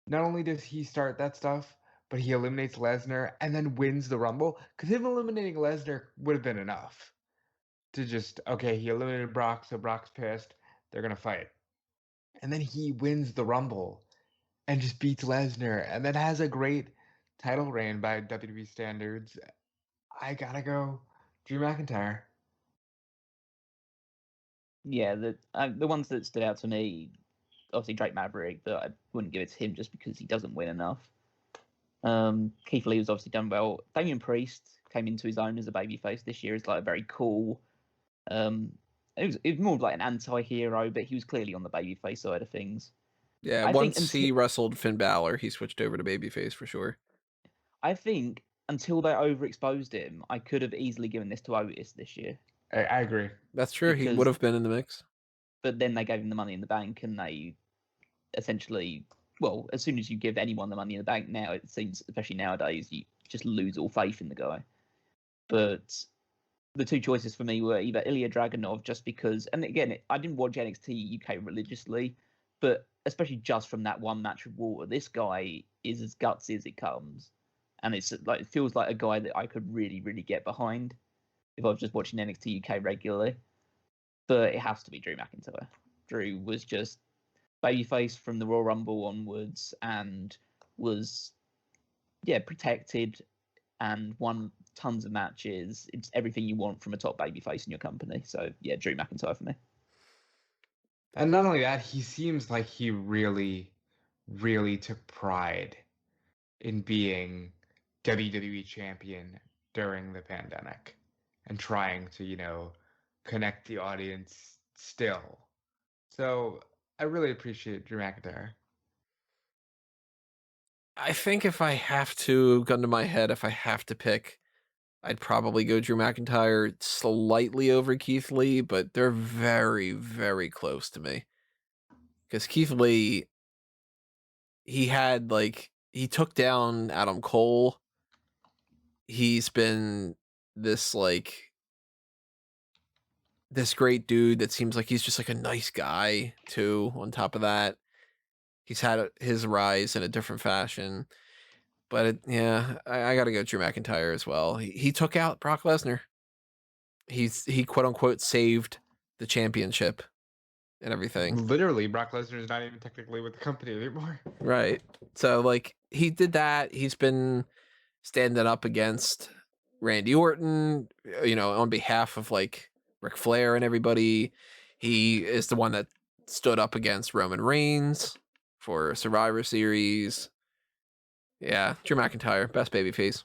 not only does he start that stuff, but he eliminates Lesnar and then wins the Rumble. Because him eliminating Lesnar would have been enough to just, okay, he eliminated Brock, so Brock's pissed. They're going to fight. And then he wins the Rumble and just beats Lesnar and then has a great title reign by WWE standards. I got to go Drew McIntyre. Yeah, the ones that stood out to me, obviously Drake Maverick, but I wouldn't give it to him just because he doesn't win enough. Keith Lee was obviously done well. Damian Priest came into his own as a babyface this year. Is like a very cool. It was more like an anti-hero, but he was clearly on the babyface side of things. Yeah, once he wrestled Finn Balor, he switched over to babyface for sure. I think until they overexposed him, I could have easily given this to Otis this year. I agree. That's true. He would have been in the mix. But then they gave him the Money in the Bank, and they essentially, well, as soon as you give anyone the Money in the Bank now, it seems, especially nowadays, you just lose all faith in the guy. But the two choices for me were either Ilya Dragunov, just because, and again, I didn't watch NXT UK religiously, but especially just from that one match with Walter, this guy is as gutsy as it comes. And it feels like a guy that I could really, really get behind if I was just watching NXT UK regularly. But it has to be Drew McIntyre. Drew was just babyface from the Royal Rumble onwards and was, protected and won tons of matches. It's everything you want from a top babyface in your company. So, yeah, Drew McIntyre for me. And not only that, he seems like he really, really took pride in being WWE champion during the pandemic and trying to, connect the audience still. So I really appreciate Drew McIntyre. I think if I have to, gun to my head, if I have to pick, I'd probably go Drew McIntyre slightly over Keith Lee, but they're very, very close to me. Because Keith Lee, he took down Adam Cole. He's been this great dude that seems like he's just like a nice guy too. On top of that, he's had his rise in a different fashion. But I got to go Drew McIntyre as well. He took out Brock Lesnar. He quote unquote saved the championship and everything. Literally, Brock Lesnar is not even technically with the company anymore. Right. So he did that. He's been standing up against Randy Orton, on behalf of like Ric Flair and everybody. He is the one that stood up against Roman Reigns for Survivor Series. Yeah, Drew McIntyre, best babyface.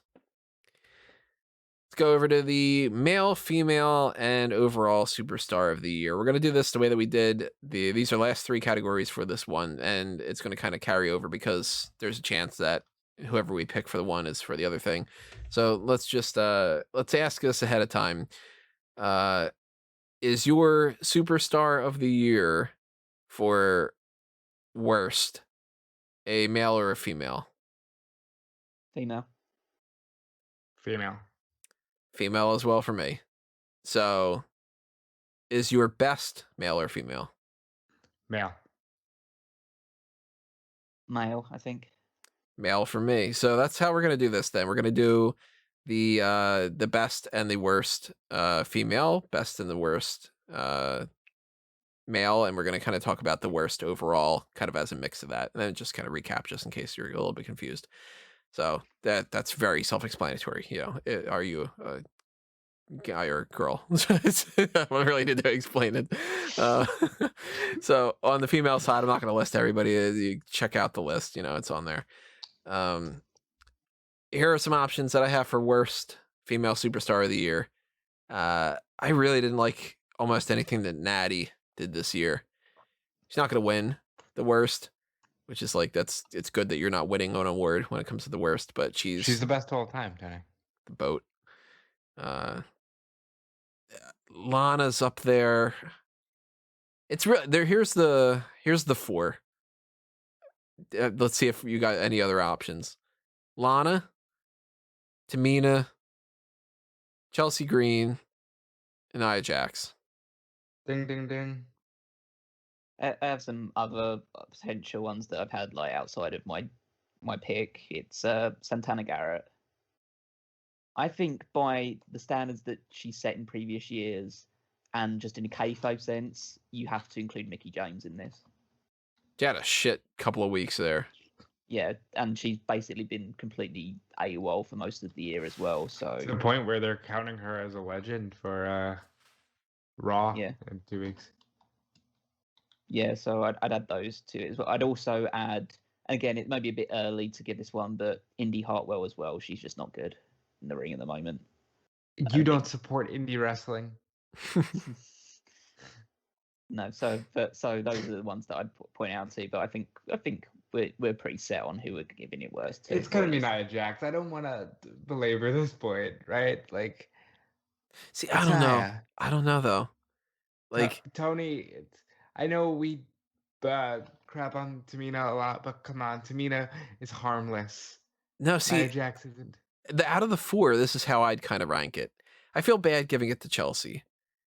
Let's go over to the male, female, and overall superstar of the year. We're going to do this the way that we did these are last 3 categories for this one, and it's going to kind of carry over because there's a chance that whoever we pick for the one is for the other thing. So let's just let's ask us ahead of time. Is your superstar of the year for worst a male or a female? Female. Female. Female as well for me. So is your best male or female? Male. Male, I think. Male for me. So that's how we're gonna do this then. We're gonna do the best and the worst female, best and the worst male, and we're gonna kind of talk about the worst overall, kind of as a mix of that, and then just kind of recap just in case you're a little bit confused. So that's very self-explanatory. Are you a guy or girl? I don't really need to explain it. So on the female side, I'm not going to list everybody. You check out the list. It's on there. Here are some options that I have for worst female superstar of the year. I really didn't like almost anything that Natty did this year. She's not going to win the worst, which is like, it's good that you're not winning an award when it comes to the worst, but she's the best all the time, Tony. The boat. Lana's up there. It's real there. Here's the 4. Let's see if you got any other options. Lana, Tamina, Chelsea Green, and Nia Jax. Ding, ding, ding. I have some other potential ones that I've had like outside of my pick. It's Santana Garrett. I think by the standards that she set in previous years, and just in a kayfabe sense, you have to include Mickie James in this. She had a shit couple of weeks there. Yeah, and she's basically been completely AWOL for most of the year as well. So to the point where they're counting her as a legend for Raw in 2 weeks. Yeah, so I'd add those to it as well. I'd also add, and again, it may be a bit early to give this one, but Indy Hartwell as well. She's just not good in the ring at the moment. You don't support indie wrestling? No, so those are the ones that I'd point out to. But I think we're pretty set on who we're giving it worst to. It's gonna be Nia Jax. I don't want to belabor this point, right? Like, see, I don't know. I don't know though. Like Tony, I know we crap on Tamina a lot, but come on, Tamina is harmless. No, see, Nia Jax isn't. Out of the 4, this is how I'd kind of rank it. I feel bad giving it to Chelsea.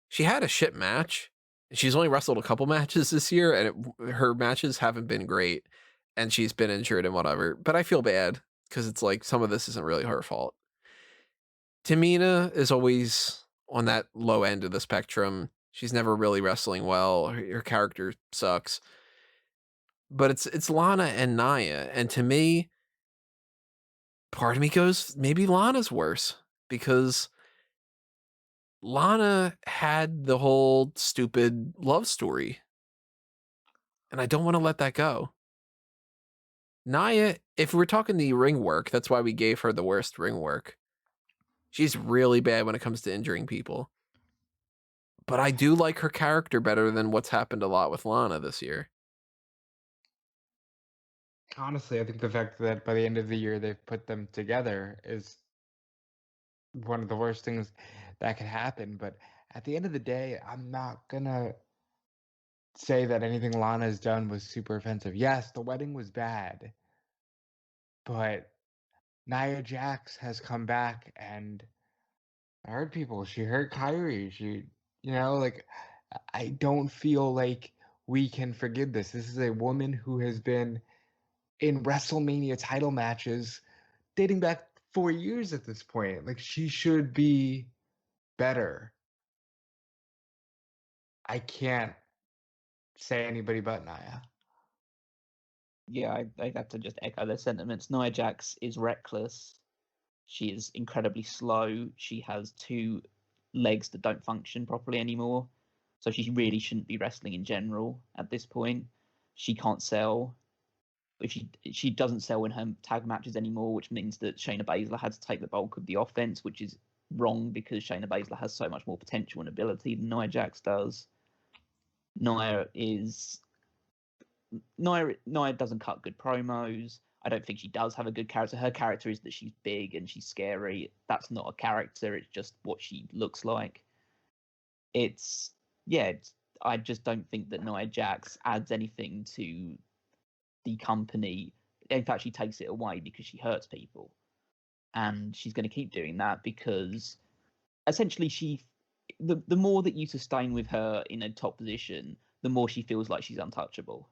She had a shit match. She's only wrestled a couple matches this year, and her matches haven't been great, and she's been injured and whatever. But I feel bad because it's like some of this isn't really her fault. Tamina is always on that low end of the spectrum. She's never really wrestling well. Her character sucks. But it's Lana and Nia, and to me, part of me goes, maybe Lana's worse because Lana had the whole stupid love story. And I don't want to let that go. Nia, if we're talking the ring work, that's why we gave her the worst ring work. She's really bad when it comes to injuring people. But I do like her character better than what's happened a lot with Lana this year. Honestly, I think the fact that by the end of the year they've put them together is one of the worst things that could happen. But at the end of the day, I'm not gonna say that anything Lana's done was super offensive. Yes, the wedding was bad, but Nia Jax has come back and hurt people. She hurt Kyrie. I don't feel like we can forgive this. This is a woman who has been in WrestleMania title matches dating back 4 years at this point. Like, she should be better. I can't say anybody but Nia. Yeah, I have to just echo their sentiments. Nia Jax is reckless, She is incredibly slow. She has 2 legs that don't function properly anymore. So she really shouldn't be wrestling in general at this point. She can't sell. If she doesn't sell in her tag matches anymore, which means that Shayna Baszler had to take the bulk of the offense, which is wrong because Shayna Baszler has so much more potential and ability than Nia Jax does. Nia doesn't cut good promos. I don't think she does have a good character. Her character is that she's big and she's scary. That's not a character. It's just what she looks like. I just don't think that Nia Jax adds anything to the company. In fact, she takes it away because she hurts people. And she's going to keep doing that because essentially the more that you sustain with her in a top position, the more she feels like she's untouchable.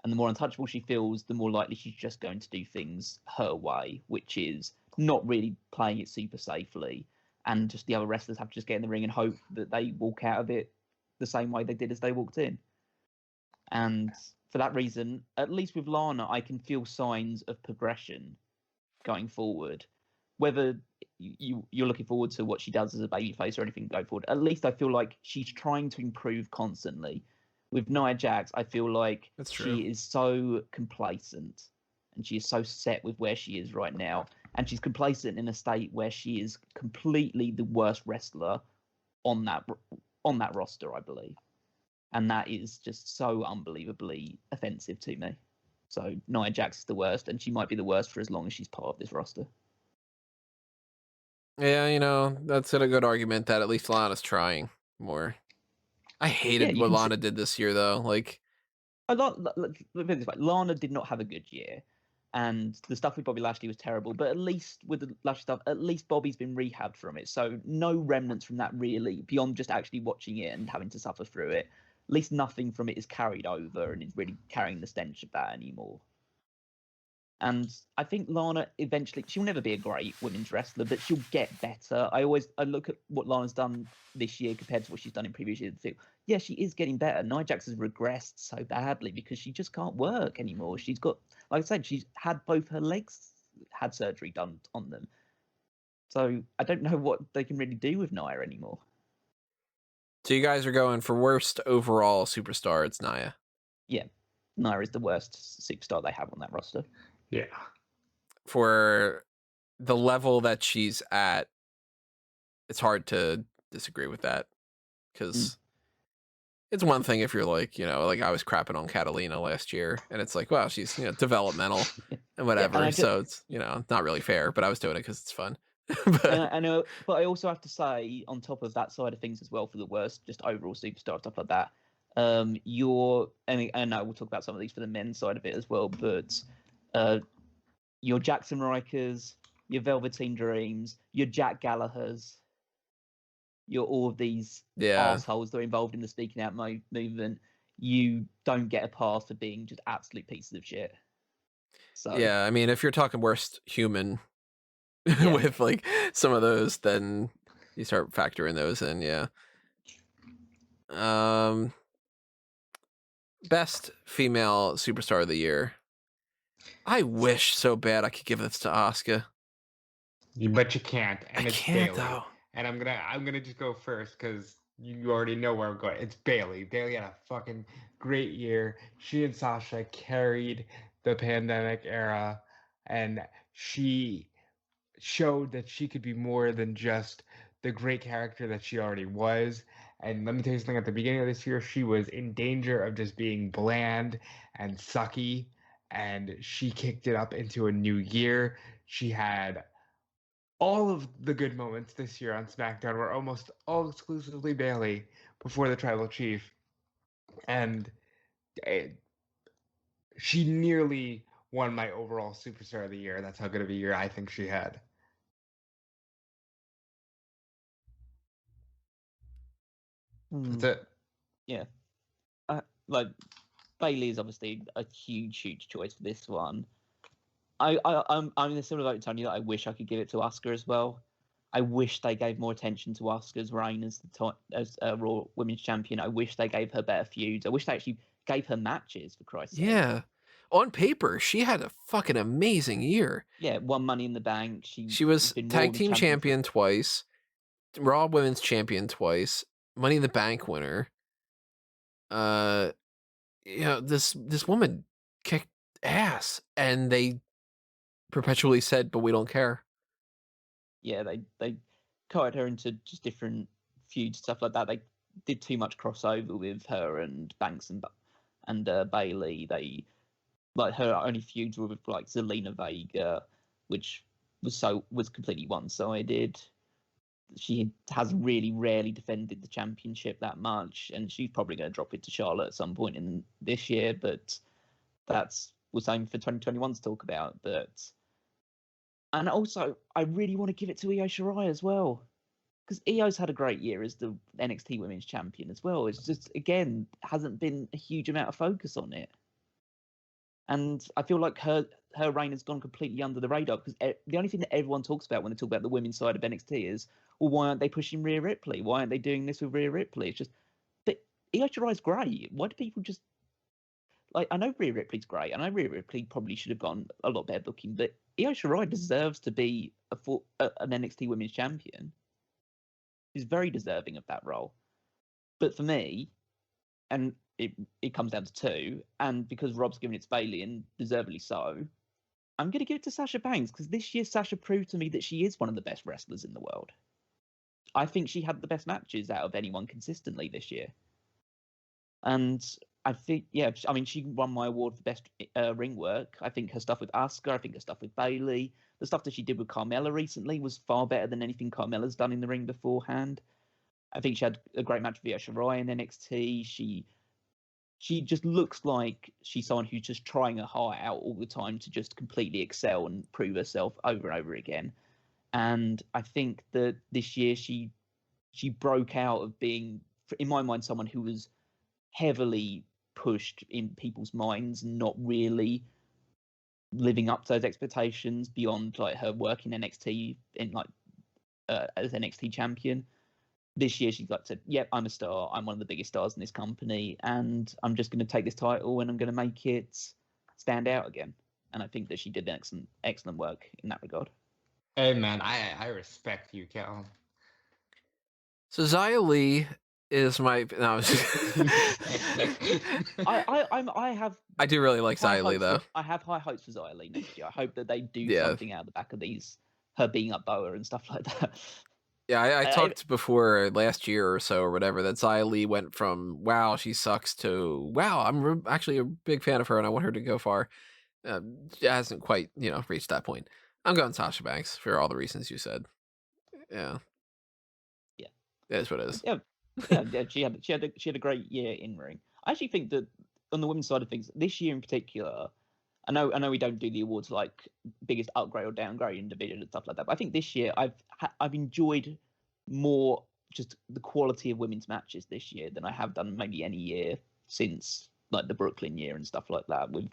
And the more untouchable she feels, the more likely she's just going to do things her way, which is not really playing it super safely. And just the other wrestlers have to just get in the ring and hope that they walk out of it the same way they did as they walked in. And for that reason, at least with Lana, I can feel signs of progression going forward. Whether you're looking forward to what she does as a babyface or anything going forward, at least I feel like she's trying to improve constantly. With Nia Jax, I feel like she is so complacent and she is so set with where she is right now. And she's complacent in a state where she is completely the worst wrestler on that roster, I believe. And that is just so unbelievably offensive to me. So Nia Jax is the worst, and she might be the worst for as long as she's part of this roster. Yeah, that's a good argument that at least Lana's trying more. I hated what Lana did this year, though. Like, Lana did not have a good year, and the stuff with Bobby Lashley was terrible. But at least with the Lashley stuff, at least Bobby's been rehabbed from it, so no remnants from that really, beyond just actually watching it and having to suffer through it. At least nothing from it is carried over and is really carrying the stench of that anymore. And I think Lana eventually, she'll never be a great women's wrestler, but she'll get better. I look at what Lana's done this year compared to what she's done in previous years and think, yeah, she is getting better. Nia Jax has regressed so badly because she just can't work anymore. She's got, like I said, she's had both her legs had surgery done on them. So I don't know what they can really do with Nia anymore. So you guys are going for worst overall superstar. It's Nia. Yeah, Nia is the worst superstar they have on that roster. Yeah. For the level that she's at, it's hard to disagree with that because it's one thing if you're like I was crapping on Catalina last year and it's like, wow, she's developmental and whatever. Yeah, and so it's not really fair, but I was doing it because it's fun. But I also have to say, on top of that side of things as well, for the worst, just overall superstar stuff like that, and I will talk about some of these for the men's side of it as well, but your Jackson Rikers, your Velveteen Dreams, your Jack Gallagher's, your all of these assholes that are involved in the speaking out movement, you don't get a pass for being just absolute pieces of shit. So yeah, I mean, if you're talking worst human with like some of those, then you start factoring those in. Yeah. Best female superstar of the year. I wish so bad I could give this to Asuka. But you can't. And I it's can't Bayley. though. And I'm gonna just go first because you already know where I'm going. It's Bayley. Bayley had a fucking great year. She and Sasha carried the pandemic era, and she showed that she could be more than just the great character that she already was. And let me tell you something, at the beginning of this year, she was in danger of just being bland and sucky, and she kicked it up into a new year. She had all of the good moments this year on SmackDown were almost all exclusively Bayley before the Tribal Chief. And she nearly won my overall Superstar of the Year. That's how good of a year I think she had. That's it. Yeah. Bayley is obviously a huge choice for this one. I'm in a similar boat to Tony that I wish I could give it to Asuka as well. I wish they gave more attention to Asuka's reign as Raw Women's Champion. I wish they gave her better feuds. I wish they actually gave her matches, for Christ's sake. Yeah. On paper, she had a fucking amazing year. Yeah, won Money in the Bank. She was been tag Raw team champion champion twice, Raw Women's Champion twice, Money in the Bank winner. This woman kicked ass, and they perpetually said, "But we don't care." Yeah, they cut her into just different feuds, stuff like that. They did too much crossover with her and Banks and Bailey. They her only feuds were with like Zelina Vega, which was completely one-sided. She has really rarely defended the championship that much, and she's probably going to drop it to Charlotte at some point in this year. But we're saying for 2021 to talk about. And also, I really want to give it to Io Shirai as well, because Io's had a great year as the NXT Women's Champion as well. It's just, again, hasn't been a huge amount of focus on it. And I feel like her reign has gone completely under the radar, because the only thing that everyone talks about when they talk about the women's side of NXT is, well, why aren't they pushing Rhea Ripley? Why aren't they doing this with Rhea Ripley? It's just, but Io Shirai's great. Why do people just, like, I know Rhea Ripley's great. I know Rhea Ripley probably should have gone a lot better booking, but Io Shirai deserves to be an NXT Women's Champion. She's very deserving of that role. But for me, and it comes down to two, and because Rob's given it to Bailey, and deservedly so, I'm going to give it to Sasha Banks, because this year Sasha proved to me that she is one of the best wrestlers in the world. I think she had the best matches out of anyone consistently this year. And I think, yeah, I mean, she won my award for best ring work. I think her stuff with Asuka, I think her stuff with Bailey, the stuff that she did with Carmella recently was far better than anything Carmella's done in the ring beforehand. I think she had a great match with Io Shirai in NXT. She just looks like she's someone who's just trying her heart out all the time to just completely excel and prove herself over and over again. And I think that this year she broke out of being, in my mind, someone who was heavily pushed in people's minds, not really living up to those expectations beyond like her work in NXT as NXT champion. This year she's said, yep, I'm a star. I'm one of the biggest stars in this company, and I'm just going to take this title and I'm going to make it stand out again. And I think that she did excellent work in that regard. Hey man, I respect you, Callum. So Xia Li is my. No, I do really like Xia Li though. I have high hopes for Xia Li next year. I hope that they do something out of the back of these, her being up Boa and stuff like that. Yeah, I talked before last year or so or whatever that Xia Li went from wow she sucks to wow I'm actually a big fan of her and I want her to go far. It hasn't quite reached that point. I'm going Sasha Banks for all the reasons you said. Yeah. It is what it is. Yeah. She had a great year in ring. I actually think that on the women's side of things, this year in particular, I know we don't do the awards like biggest upgrade or downgrade in division and stuff like that, but I think this year I've enjoyed more just the quality of women's matches this year than I have done maybe any year since like the Brooklyn year and stuff like that, with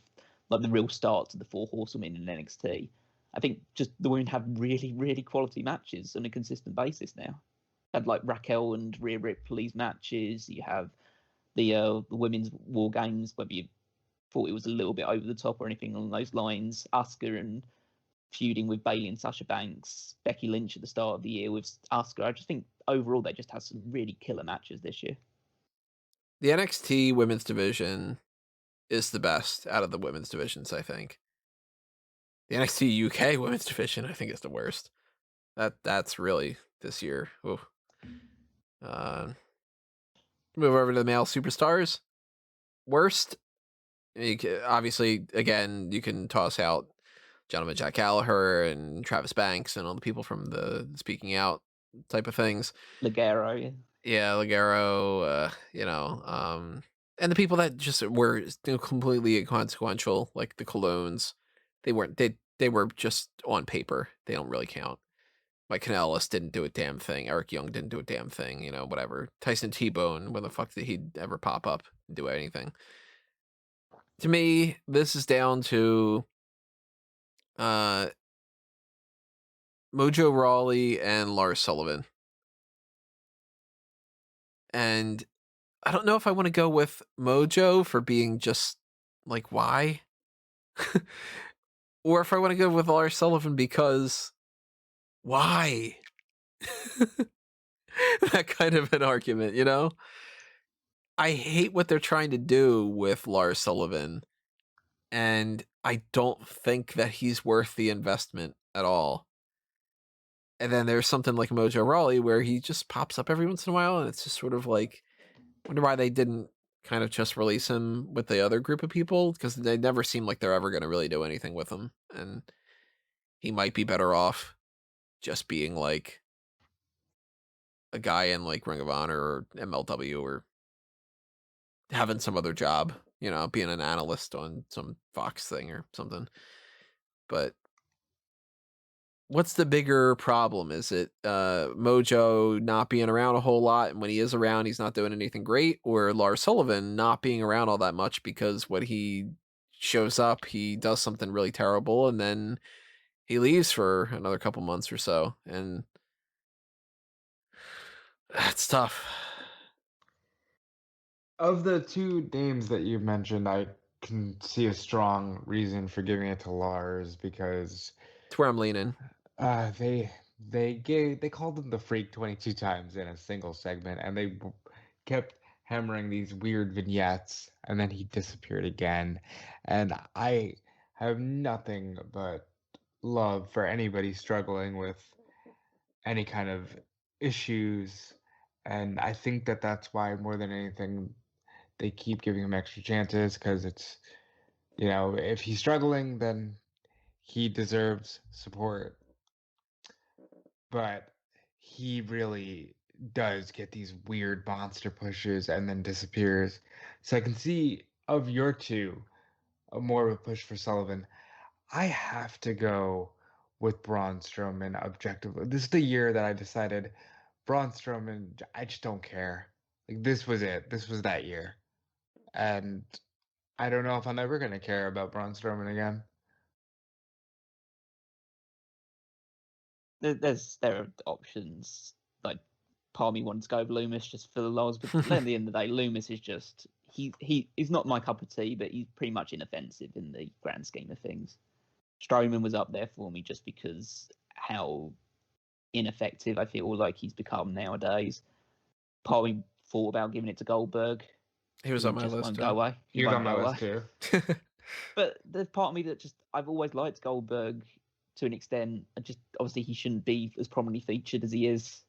like the real start to the Four Horsewomen in NXT. I think just the women have really, really quality matches on a consistent basis now. Had like Raquel and Rhea Ripley's matches. You have the women's War Games, whether you thought it was a little bit over the top or anything along those lines. Asuka and feuding with Bailey and Sasha Banks, Becky Lynch at the start of the year with Asuka. I just think overall they just had some really killer matches this year. The NXT women's division is the best out of the women's divisions, I think. The NXT UK women's division, I think, is the worst. That's really this year. Ooh. Move over to the male superstars. Worst. Obviously, again, you can toss out Gentleman Jack Gallagher and Travis Banks and all the people from the Speaking Out type of things. Ligero. Yeah, Ligero, and the people that just were completely inconsequential, like the Colognes. They were just on paper. They don't really count. Mike Kanellis didn't do a damn thing. Eric Young didn't do a damn thing. Whatever. Tyson T-Bone, when the fuck did he ever pop up and do anything? To me, this is down to Mojo Raleigh and Lars Sullivan. And I don't know if I want to go with Mojo for being just like, why? Or if I want to go with Lars Sullivan because why? That kind of an argument, you know? I hate what they're trying to do with Lars Sullivan, and I don't think that he's worth the investment at all. And then there's something like Mojo Raleigh where he just pops up every once in a while, and it's just sort of like, wonder why they didn't kind of just release him with the other group of people, because they never seem like they're ever going to really do anything with him, and he might be better off just being like a guy in like Ring of Honor or MLW or having some other job, you know, being an analyst on some Fox thing or something. But what's the bigger problem? Is it Mojo not being around a whole lot, and when he is around, he's not doing anything great, or Lars Sullivan not being around all that much because when he shows up, he does something really terrible, and then he leaves for another couple months or so, and that's tough. Of the two names that you mentioned, I can see a strong reason for giving it to Lars because It's where I'm leaning. they called him the Freak 22 times in a single segment, and they kept hammering these weird vignettes, and then he disappeared again. And I have nothing but love for anybody struggling with any kind of issues, and I think that that's why more than anything they keep giving him extra chances because it's, you know, if he's struggling, then he deserves support. But he really does get these weird monster pushes and then disappears. So I can see of your two, more of a push for Sullivan. I have to go with Braun Strowman objectively. This is the year that I decided Braun Strowman, I just don't care. Like this was it. This was that year. And I don't know if I'm ever gonna care about Braun Strowman again. There are options. Like part of me wanted to go with Loomis just for the lols, but at the end of the day, Loomis is just he's not my cup of tea, but he's pretty much inoffensive in the grand scheme of things. Strowman was up there for me just because how ineffective I feel like he's become nowadays. Part of me thought about giving it to Goldberg. He was on my just list won't too. go away. He was on my list too. But there's part of me that just I've always liked Goldberg to an extent. Just obviously he shouldn't be as prominently featured as he is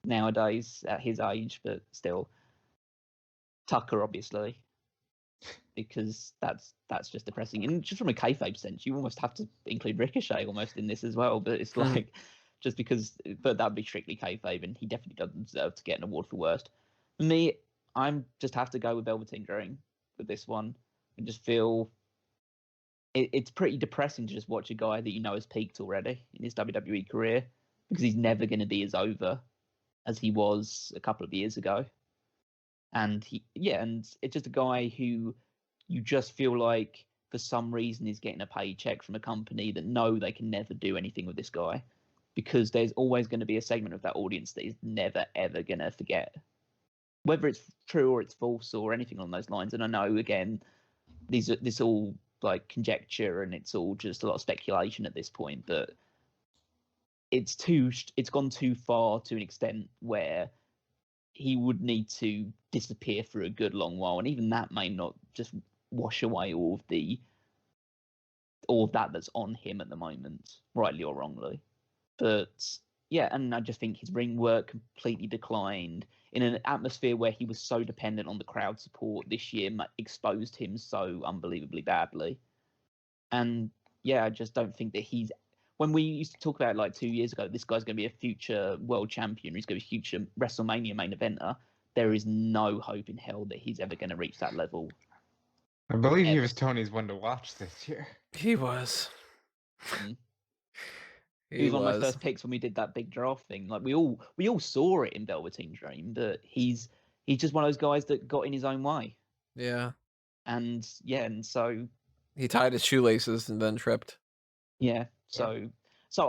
nowadays at his age, but still. Tucker, obviously, because that's just depressing. And just from a kayfabe sense, you almost have to include Ricochet almost in this as well. But it's like just because, but that would be strictly kayfabe, and he definitely doesn't deserve to get an award for worst. For me, I'm just have to go with Velveteen Dream with this one. I just feel it's pretty depressing to just watch a guy that you know has peaked already in his WWE career because he's never going to be as over as he was a couple of years ago. And and it's just a guy who you just feel like for some reason is getting a paycheck from a company that know they can never do anything with this guy because there's always going to be a segment of that audience that is never ever going to forget, whether it's true or it's false or anything along those lines. And I know again, this all like conjecture and it's all just a lot of speculation at this point, but it's gone too far to an extent where he would need to disappear for a good long while, and even that may not just wash away all of that that's on him at the moment, rightly or wrongly. But yeah, and I just think his ring work completely declined in an atmosphere where he was so dependent on the crowd support this year, exposed him so unbelievably badly. And yeah, I just don't think that he's. When we used to talk about like 2 years ago, this guy's going to be a future world champion, he's going to be a future WrestleMania main eventer. There is no hope in hell that he's ever going to reach that level. I believe he was Tony's one to watch this year. He was. He was one of my first picks when we did that big draft thing. Like we all saw it in Velveteen Dream, but he's just one of those guys that got in his own way. Yeah. And so he tied his shoelaces and then tripped. Yeah. So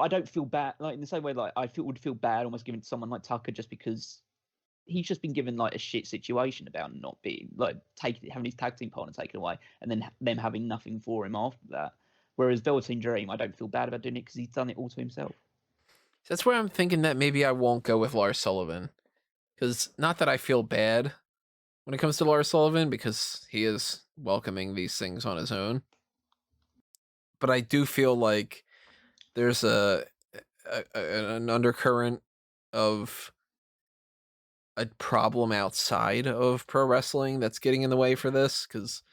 I don't feel bad. Like in the same way, like I would feel bad almost giving it to someone like Tucker just because he's just been given like a shit situation about not being like having his tag team partner taken away and then them having nothing for him after that. Whereas Velveteen Dream, I don't feel bad about doing it because he's done it all to himself. That's where I'm thinking that maybe I won't go with Lars Sullivan. Because not that I feel bad when it comes to Lars Sullivan, because he is welcoming these things on his own. But I do feel like there's an undercurrent of a problem outside of pro wrestling that's getting in the way for this. Because,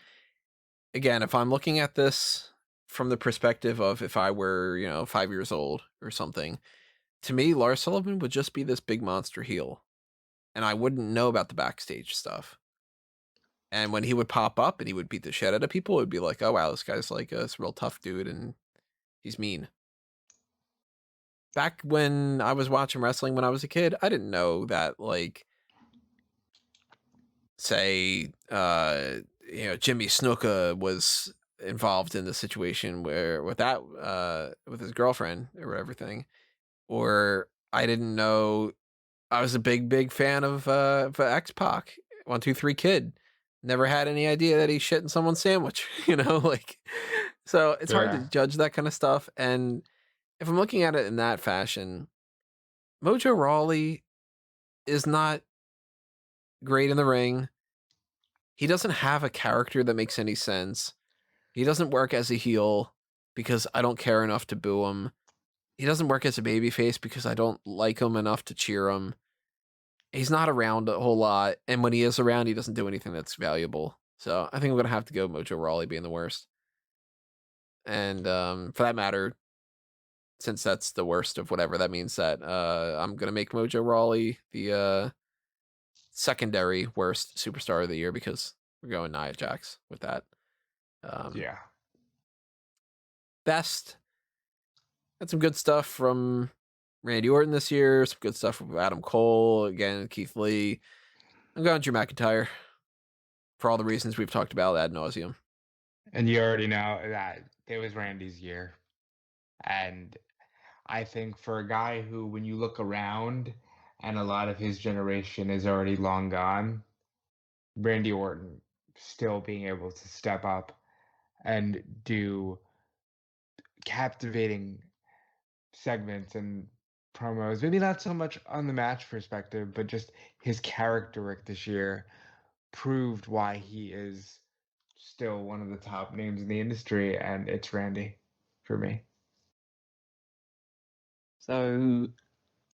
again, if I'm looking at this from the perspective of if I were, 5 years old or something, to me, Lars Sullivan would just be this big monster heel. And I wouldn't know about the backstage stuff. And when he would pop up and he would beat the shit out of people, it would be like, oh, wow, this guy's like this real tough dude and he's mean. Back when I was watching wrestling when I was a kid, I didn't know that, like, say, Jimmy Snuka was involved in the situation where with his girlfriend or everything. Or I didn't know I was a big fan of X-Pac, 1-2-3 Kid. Never had any idea that he's shitting someone's sandwich, so it's hard to judge that kind of stuff. And if I'm looking at it in that fashion, Mojo Rawley is not great in the ring. He doesn't have a character that makes any sense. He doesn't work as a heel because I don't care enough to boo him. He doesn't work as a babyface because I don't like him enough to cheer him. He's not around a whole lot, and when he is around, he doesn't do anything that's valuable. So I think I'm going to have to go Mojo Rawley being the worst. And for that matter, since that's the worst of whatever, that means that I'm going to make Mojo Rawley the secondary worst superstar of the year because we're going Nia Jax with that. Yeah. Best. Had some good stuff from Randy Orton this year, some good stuff from Adam Cole, again, Keith Lee. I'm going Drew McIntyre for all the reasons we've talked about ad nauseum. And you already know that it was Randy's year. And I think for a guy who, when you look around and a lot of his generation is already long gone, Randy Orton still being able to step up and do captivating segments and promos, maybe not so much on the match perspective, but just his character work this year proved why he is still one of the top names in the industry, and it's Randy for me. So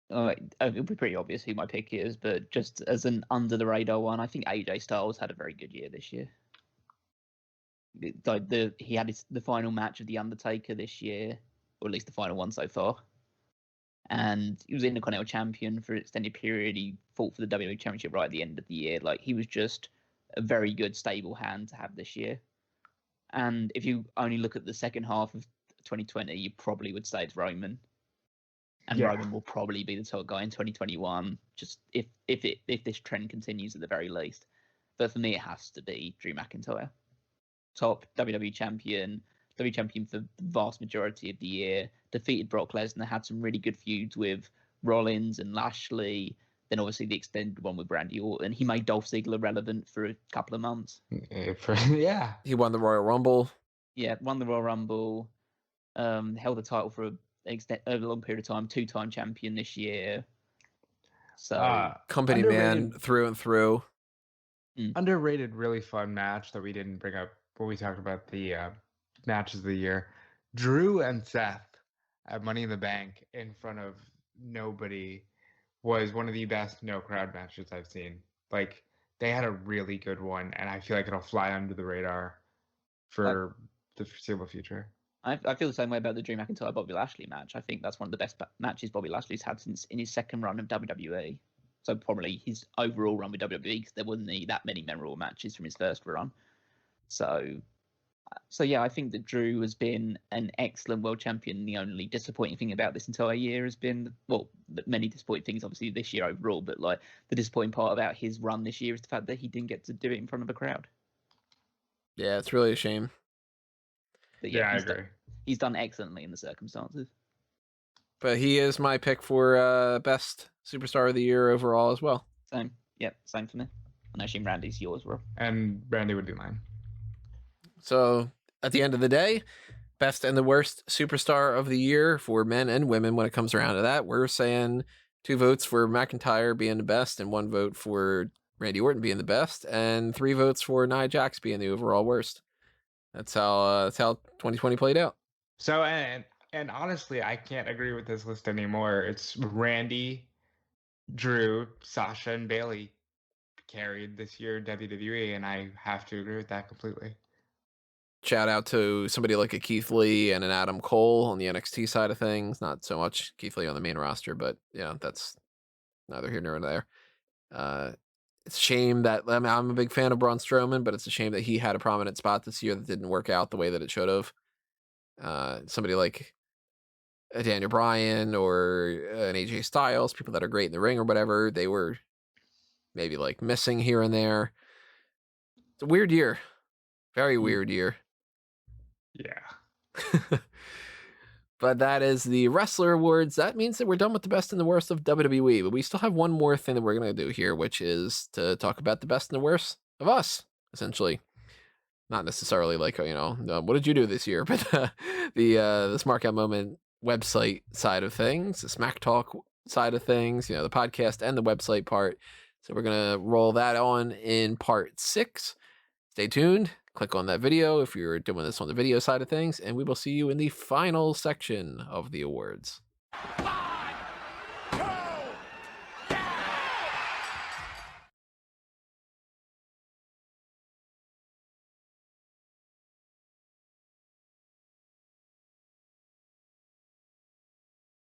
it'll be pretty obvious who my pick is, but just as an under the radar one, I think AJ Styles had a very good year this year. He had the final match of The Undertaker this year, or at least the final one so far. And he was Intercontinental Champion for an extended period. He fought for the WWE Championship right at the end of the year. Like, he was just a very good, stable hand to have this year. And if you only look at the second half of 2020, you probably would say it's Roman. And Roman will probably be the top guy in 2021, just if this trend continues at the very least. But for me, it has to be Drew McIntyre. Top WWE champion for the vast majority of the year, defeated Brock Lesnar, had some really good feuds with Rollins and Lashley, then obviously the extended one with Randy Orton. He made Dolph Ziggler relevant for a couple of months. Yeah. He won the Royal Rumble. Yeah, won the Royal Rumble, held the title for over a long period of time, 2-time champion this year. So company man through and through. Underrated, really fun match that we didn't bring up when we talked about the matches of the year. Drew and Seth at Money in the Bank in front of nobody was one of the best no crowd matches I've seen. Like, they had a really good one, and I feel like it'll fly under the radar for the foreseeable future. I feel the same way about the Drew McIntyre Bobby Lashley match. I think that's one of the best matches Bobby Lashley's had since in his second run of WWE. So probably his overall run with WWE, because there wasn't that many memorable matches from his first run. So yeah, I think that Drew has been an excellent world champion. The only disappointing thing about this entire year has been, well, many disappointing things obviously this year overall, but like the disappointing part about his run this year is the fact that he didn't get to do it in front of a crowd. Yeah, it's really a shame. But yeah, I agree. He's done excellently in the circumstances. But he is my pick for best superstar of the year overall as well. Same. Yep, same for me. And I assume Randy's yours, Rob. And Randy would be mine. So at the end of the day, best and the worst superstar of the year for men and women when it comes around to that. We're saying 2 votes for McIntyre being the best and 1 vote for Randy Orton being the best and 3 votes for Nia Jax being the overall worst. That's how 2020 played out. So, and honestly, I can't agree with this list anymore. It's Randy, Drew, Sasha, and Bailey carried this year WWE, and I have to agree with that completely. Shout out to somebody like a Keith Lee and an Adam Cole on the NXT side of things. Not so much Keith Lee on the main roster, but yeah, that's neither here nor there. It's a shame that I'm a big fan of Braun Strowman, but it's a shame that he had a prominent spot this year that didn't work out the way that it should have. Somebody like a Daniel Bryan or an AJ Styles, people that are great in the ring or whatever, they were maybe like missing here and there. It's a weird year. Very weird year. Yeah. But that is the Wrestler Awards. That means that we're done with the best and the worst of WWE. But we still have one more thing that we're going to do here, which is to talk about the best and the worst of us, essentially. Not necessarily like, what did you do this year? But the Smark Out Moment website side of things, the Smack Talk side of things, the podcast and the website part. So we're going to roll that on in part 6. Stay tuned. Click on that video if you're doing this on the video side of things, and we will see you in the final section of the awards. 5, 2,